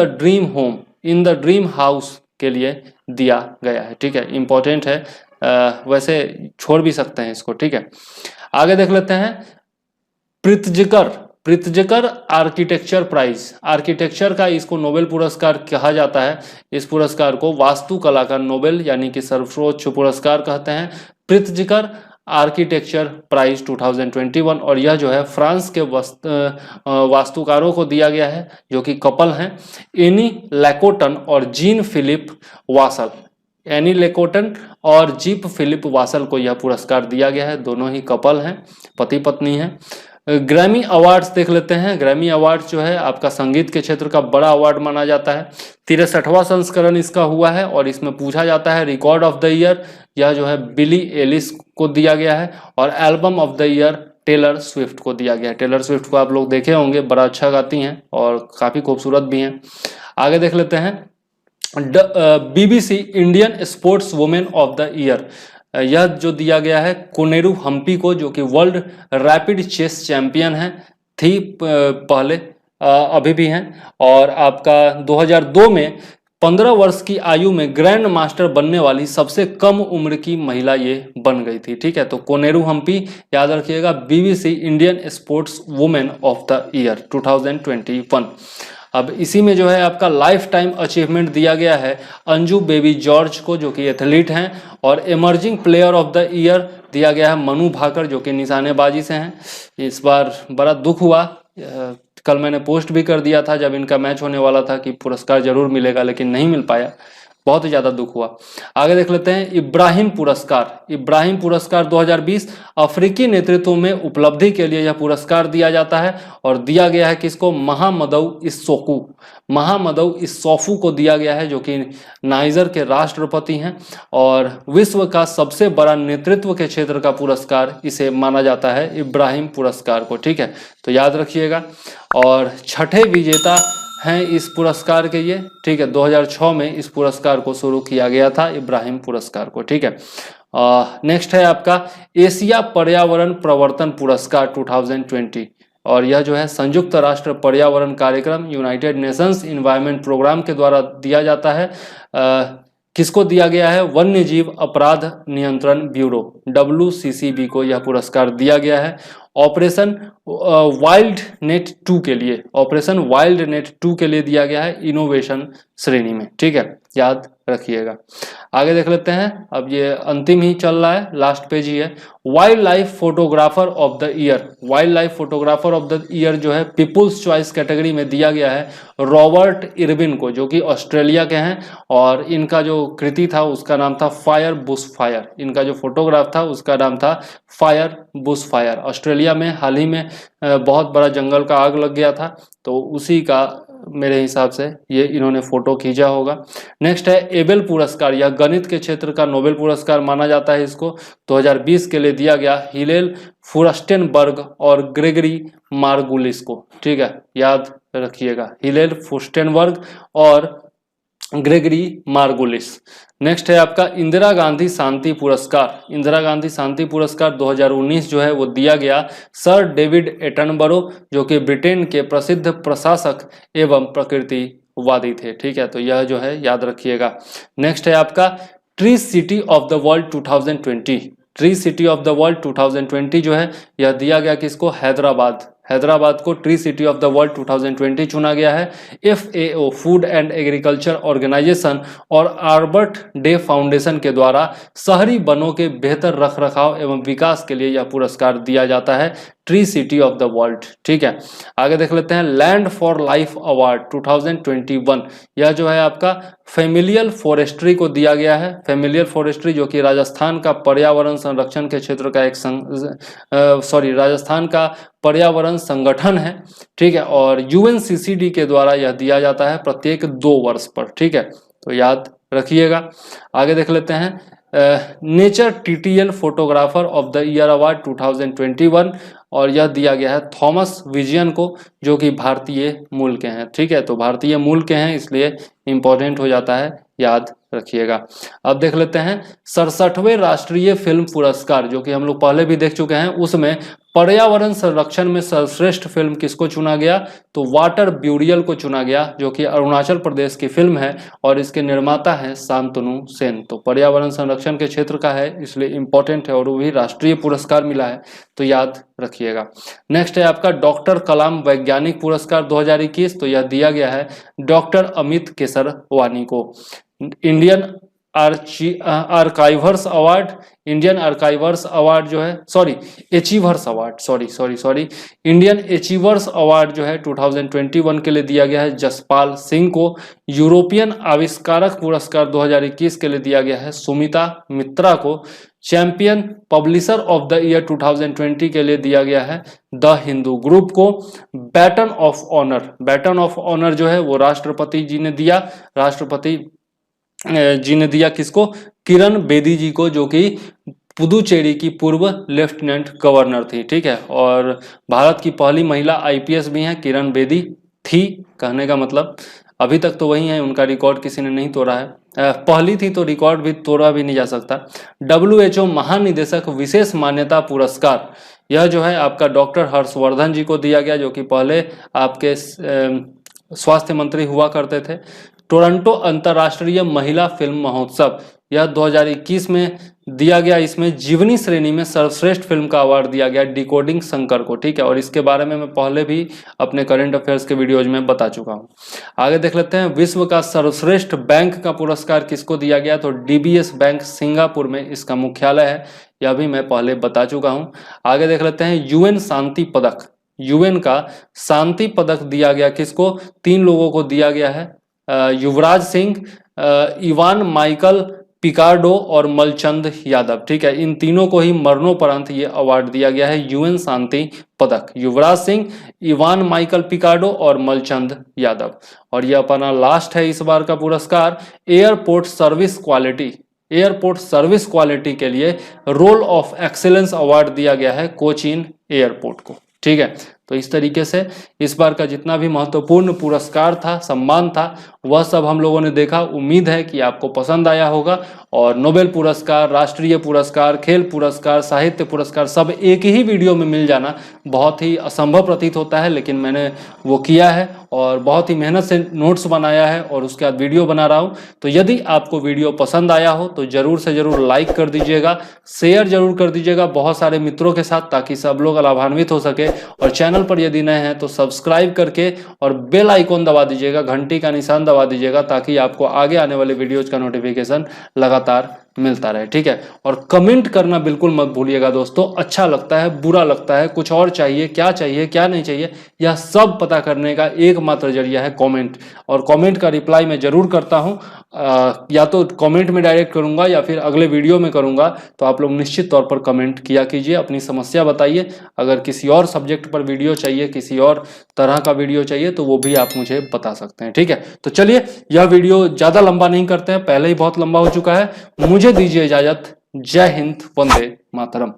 ड्रीम हाउस के लिए दिया गया है। ठीक है, इंपॉर्टेंट है, वैसे छोड़ भी सकते हैं इसको। ठीक है, आगे देख लेते हैं प्रित्जकर आर्किटेक्चर प्राइज। आर्किटेक्चर का इसको नोबेल पुरस्कार कहा जाता है। इस पुरस्कार को वास्तुकला का नोबेल यानी कि सर्वोच्च पुरस्कार कहते हैं, प्रित्जकर आर्किटेक्चर प्राइज 2021। और यह जो है फ्रांस के वास्तुकारों को दिया गया है जो कि कपल हैं, एनी लैकोटन और जीन फिलिप वासल। एनी लैकोटन और जीप फिलिप वासल को यह पुरस्कार दिया गया है, दोनों ही कपल हैं, पति पत्नी हैं। ग्रैमी अवार्ड्स देख लेते हैं। ग्रैमी अवार्ड्स जो है आपका संगीत के क्षेत्र का बड़ा अवार्ड माना जाता है। 63वां संस्करण इसका हुआ है और इसमें पूछा जाता है रिकॉर्ड ऑफ द ईयर, यह जो है बिली एलिस को दिया गया है, और album of the year Taylor Swift को दिया गया है। टेलर स्विफ्ट को आप लोग देखे होंगे, बड़ा अच्छा गाती हैं और काफी खूबसूरत भी हैं। आगे देख लेते हैं BBC Indian sports women of the year, यह जो दिया गया है कोनेरू हम्पी को, जो कि वर्ल्ड रैपिड चेस चैंपियन है, थी पहले, अभी भी हैं। और आपका 2002 में 15 वर्ष की आयु में ग्रैंड मास्टर बनने वाली सबसे कम उम्र की महिला ये बन गई थी। ठीक है, तो कोनेरू हम्पी याद रखिएगा, BBC Indian sports women of the year 2021। अब इसी में जो है आपका लाइफ टाइम अचीवमेंट दिया गया है अंजू बेबी जॉर्ज को, जो कि एथलीट हैं, और emerging player of the year दिया गया है मनु भाकर, जो कि निशानेबाजी से हैं। इस बार बड़ा दुख हुआ, कल मैंने पोस्ट भी कर दिया था जब इनका मैच होने वाला था कि पुरस्कार जरूर मिलेगा, लेकिन नहीं मिल पाया, बहुत ही ज्यादा दुख हुआ। आगे देख लेते हैं इब्राहिम पुरस्कार। इब्राहिम पुरस्कार 2020 अफ्रीकी नेतृत्व में उपलब्धि के लिए यह पुरस्कार दिया जाता है, और दिया गया है किसको? महामदऊ इस्सोफू। महामदऊ इस्सोफू को दिया गया है, जो कि नाइजर के राष्ट्रपति हैं, और विश्व का सबसे बड़ा नेतृत्व के क्षेत्र का पुरस्कार इसे माना जाता है, इब्राहिम पुरस्कार को। ठीक है, तो याद रखिएगा। और छठे विजेता हैं इस पुरस्कार के ये। ठीक है, 2006 में इस पुरस्कार को शुरू किया गया था, इब्राहिम पुरस्कार को। ठीक है, नेक्स्ट है आपका एशिया पर्यावरण प्रवर्तन पुरस्कार 2020, और यह जो है संयुक्त राष्ट्र पर्यावरण कार्यक्रम यूनाइटेड नेशंस इन्वायरमेंट प्रोग्राम के द्वारा दिया जाता है। किसको दिया गया है? वन्य जीव अपराध नियंत्रण ब्यूरो WCCB को यह पुरस्कार दिया गया है। ऑपरेशन वाइल्ड नेट 2 के लिए, ऑपरेशन वाइल्ड नेट 2 के लिए दिया गया है इनोवेशन श्रेणी में। ठीक है, याद रखिएगा। आगे देख लेते हैं, अब ये अंतिम ही चल रहा है, लास्ट पेज ही है। Wild life photographer of the year, wild life photographer of the year जो है पीपुल्स चॉइस कैटेगरी में दिया गया है रॉबर्ट इरविन को, जो कि ऑस्ट्रेलिया के हैं, और इनका जो कृति था उसका नाम था फायर बुश फायर। इनका जो फोटोग्राफ था उसका नाम था फायर बुश फायर। ऑस्ट्रेलिया में हाल ही में बहुत बड़ा जंगल का आग लग गया था, तो उसी का मेरे हिसाब से ये इन्होंने फोटो खींचा होगा। नेक्स्ट है एबेल पुरस्कार, यह गणित के क्षेत्र का नोबेल पुरस्कार माना जाता है। इसको 2020 के लिए दिया गया हिलेल फुर्स्टेनबर्ग और ग्रेगरी मार्गुलिस को। ठीक है, याद रखिएगा, हिलेल फुर्स्टेनबर्ग और ग्रेगरी मार्गुलिस। नेक्स्ट है आपका इंदिरा गांधी शांति पुरस्कार। इंदिरा गांधी शांति पुरस्कार 2019 जो है वो दिया गया सर डेविड एटनबरो, जो कि ब्रिटेन के प्रसिद्ध प्रशासक एवं प्रकृतिवादी थे। ठीक है, तो यह जो है याद रखिएगा। नेक्स्ट है आपका tree city of the world 2020। Tree city of the world 2020 जो है यह दिया गया किसको? हैदराबाद। हैदराबाद को tree city of the world 2020 चुना गया है। FAO food and agriculture organization और आर्बर्ट डे फाउंडेशन के द्वारा शहरी वनों के बेहतर रखरखाव एवं विकास के लिए यह पुरस्कार दिया जाता है, tree city of the world. ठीक है, आगे देख लेते हैं लैंड फॉर लाइफ अवार्ड 2021। यह जो है आपका फेमिलियल फॉरेस्ट्री को दिया गया है। फेमिलियल फॉरेस्ट्री जो कि राजस्थान का पर्यावरण संरक्षण के क्षेत्र का एक राजस्थान का पर्यावरण संगठन है। ठीक है, और UNCCD के द्वारा यह दिया जाता है प्रत्येक 2 वर्ष पर। ठीक है, तो याद रखिएगा। आगे देख लेते हैं nature TTL photographer of the year award 2021, और यह दिया गया है थॉमस विजयन को, जो कि भारतीय मूल के हैं। ठीक है, तो भारतीय मूल के हैं इसलिए इंपॉर्टेंट हो जाता है, याद रखिएगा। अब देख लेते हैं 67वें राष्ट्रीय फिल्म पुरस्कार, जो कि हम लोग पहले भी देख चुके हैं। उसमें पर्यावरण संरक्षण में सर्वश्रेष्ठ फिल्म किसको चुना गया? तो वाटर ब्यूरियल को चुना गया, जो कि अरुणाचल प्रदेश की फिल्म है, और इसके निर्माता हैं शांतनु सेन। तो पर्यावरण संरक्षण के क्षेत्र का है इसलिए इंपॉर्टेंट है, और वो भी राष्ट्रीय पुरस्कार मिला है, तो याद रखिएगा। नेक्स्ट है आपका डॉक्टर कलाम वैज्ञानिक पुरस्कार 2021, तो यह दिया गया है डॉक्टर अमित केसरवानी को। इंडियन आर्काइवर्स अवार्ड, इंडियन आर्काइवर्स अवार्ड जो है achievers award sorry Indian achievers award जो है 2021 के लिए दिया गया है जसपाल सिंह को। यूरोपियन आविष्कारक पुरस्कार 2021 के लिए दिया गया है सुमिता मित्रा को। Champion publisher of the year 2020 के लिए दिया गया है द हिंदू ग्रुप को। बैटन ऑफ ऑनर जो है वो राष्ट्रपति जी ने दिया किसको? किरण बेदी जी को, जो कि पुदुचेरी की पूर्व लेफ्टिनेंट गवर्नर थी। ठीक है, और भारत की पहली महिला IPS भी हैं, किरण बेदी थी कहने का मतलब। अभी तक तो वही है, उनका रिकॉर्ड किसी ने नहीं तोड़ा है। पहली थी तो रिकॉर्ड भी तोड़ा भी नहीं जा सकता। WHO महानिदेशक विशेष मान्यता पुरस्कार, यह जो है आपका डॉक्टर हर्षवर्धन जी को दिया गया, जो कि पहले आपके स्वास्थ्य मंत्री हुआ करते थे। टोरंटो अंतर्राष्ट्रीय महिला फिल्म महोत्सव, यह 2021 में दिया गया। इसमें जीवनी श्रेणी में सर्वश्रेष्ठ फिल्म का अवार्ड दिया गया डिकोडिंग शंकर को, ठीक है। और इसके बारे में मैं पहले भी अपने करंट अफेयर्स के वीडियोज में बता चुका हूं। आगे देख लेते हैं, विश्व का सर्वश्रेष्ठ बैंक का पुरस्कार किसको दिया गया, तो DBS बैंक सिंगापुर में इसका मुख्यालय है, यह भी मैं पहले बता चुका हूं। आगे देख लेते हैं, UN शांति पदक, UN का शांति पदक दिया गया किसको, 3 लोगों को दिया गया है, युवराज सिंह, इवान माइकल पिकार्डो और मलचंद यादव, ठीक है। इन तीनों को ही मरणोपरांत ये अवार्ड दिया गया है, UN शांति पदक, युवराज सिंह, इवान माइकल पिकार्डो और मलचंद यादव। और ये अपना लास्ट है इस बार का पुरस्कार, airport service quality, airport service quality के लिए रोल ऑफ एक्सीलेंस अवार्ड दिया गया है कोचीन एयरपोर्ट को, ठीक है। तो इस तरीके से इस बार का जितना भी महत्वपूर्ण पुरस्कार था, सम्मान था, वह सब हम लोगों ने देखा। उम्मीद है कि आपको पसंद आया होगा। और नोबेल पुरस्कार, राष्ट्रीय पुरस्कार, खेल पुरस्कार, साहित्य पुरस्कार सब एक ही वीडियो में मिल जाना बहुत ही असंभव प्रतीत होता है, लेकिन मैंने वो किया है और बहुत ही मेहनत से नोट्स बनाया है और उसके बाद वीडियो बना रहा हूँ। तो यदि आपको वीडियो पसंद आया हो तो जरूर से जरूर लाइक कर दीजिएगा, शेयर जरूर कर दीजिएगा बहुत सारे मित्रों के साथ, ताकि सब लोग लाभान्वित हो सके। और चैनल पर यदि नए हैं तो सब्सक्राइब करके और बेल आइकॉन दबा दीजिएगा, घंटी का निशान दबा दीजिएगा, ताकि आपको आगे आने वाले वीडियोज का नोटिफिकेशन लगातार मिलता रहे, ठीक है। और कमेंट करना बिल्कुल मत भूलिएगा दोस्तों, अच्छा लगता है, बुरा लगता है, कुछ और चाहिए क्या नहीं चाहिए, यह सब पता करने का एकमात्र जरिया है कमेंट। और कमेंट का रिप्लाई मैं जरूर करता हूं, या तो कमेंट में डायरेक्ट करूंगा या फिर अगले वीडियो में करूंगा। तो आप लोग निश्चित तौर पर कमेंट किया कीजिए, अपनी समस्या बताइए। अगर किसी और सब्जेक्ट पर वीडियो चाहिए, किसी और तरह का वीडियो चाहिए, तो वो भी आप मुझे बता सकते हैं, ठीक है। तो चलिए, यह वीडियो ज्यादा लंबा नहीं करते हैं, पहले ही बहुत लंबा हो चुका है। मुझे दीजिए इजाजत। जय हिंद, वंदे मातरम।